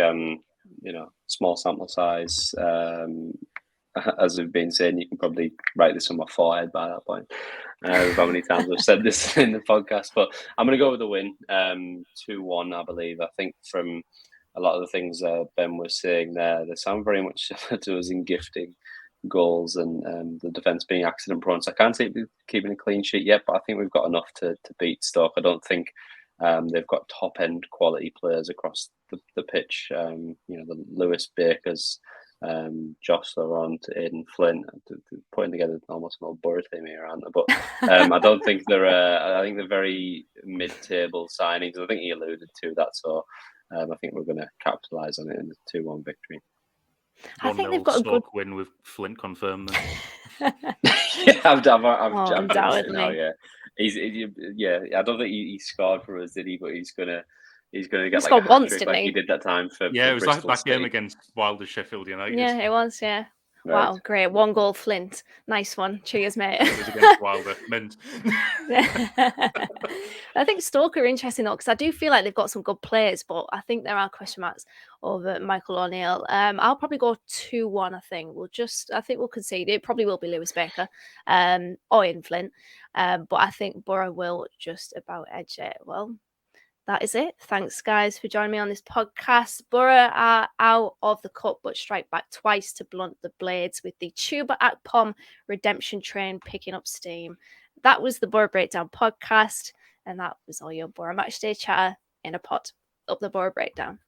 small sample size. As we've been saying, you can probably write this on my forehead by that point. With how many times I've said this in the podcast, but I'm going to go with a win, 2-1, I believe. I think from a lot of the things Ben was saying there, they sound very much similar to us in gifting goals and the defence being accident prone. So I can't say keeping a clean sheet yet, but I think we've got enough to beat Stoke. I don't think they've got top end quality players across the pitch. The Lewis Bakers, Josh Laurent, Aidan Flint, putting together almost an old Boro team here, aren't they? But I don't think they're. I think they're very mid-table signings. I think he alluded to that, so I think we're going to capitalise on it in a 2-1 victory. I think they've got a good win with Flint confirmed. Then. I've undoubtedly. now, yeah. I don't think he scored for us, did he? But he's gonna get like a once, didn't he? He did that time for it was Bristol like that City. game against Wilder Sheffield United. Yeah, it was. Yeah. Right. Wow, great. 1 goal, Flint. Nice one. Cheers, mate. It was against Wilder. Mint. I think Stoke are interesting, though, because I do feel like they've got some good players, but I think there are question marks over Michael O'Neill. I'll probably go 2-1, I think. I think we'll concede. It probably will be Lewis Baker or Ian Flint. But I think Boro will just about edge it. Well, that is it. Thanks, guys, for joining me on this podcast. Boro are out of the cup, but strike back twice to blunt the blades with the Tuba Akpom redemption train picking up steam. That was the Boro Breakdown podcast, and that was all your Boro Matchday chatter in a pot. Up the Boro Breakdown.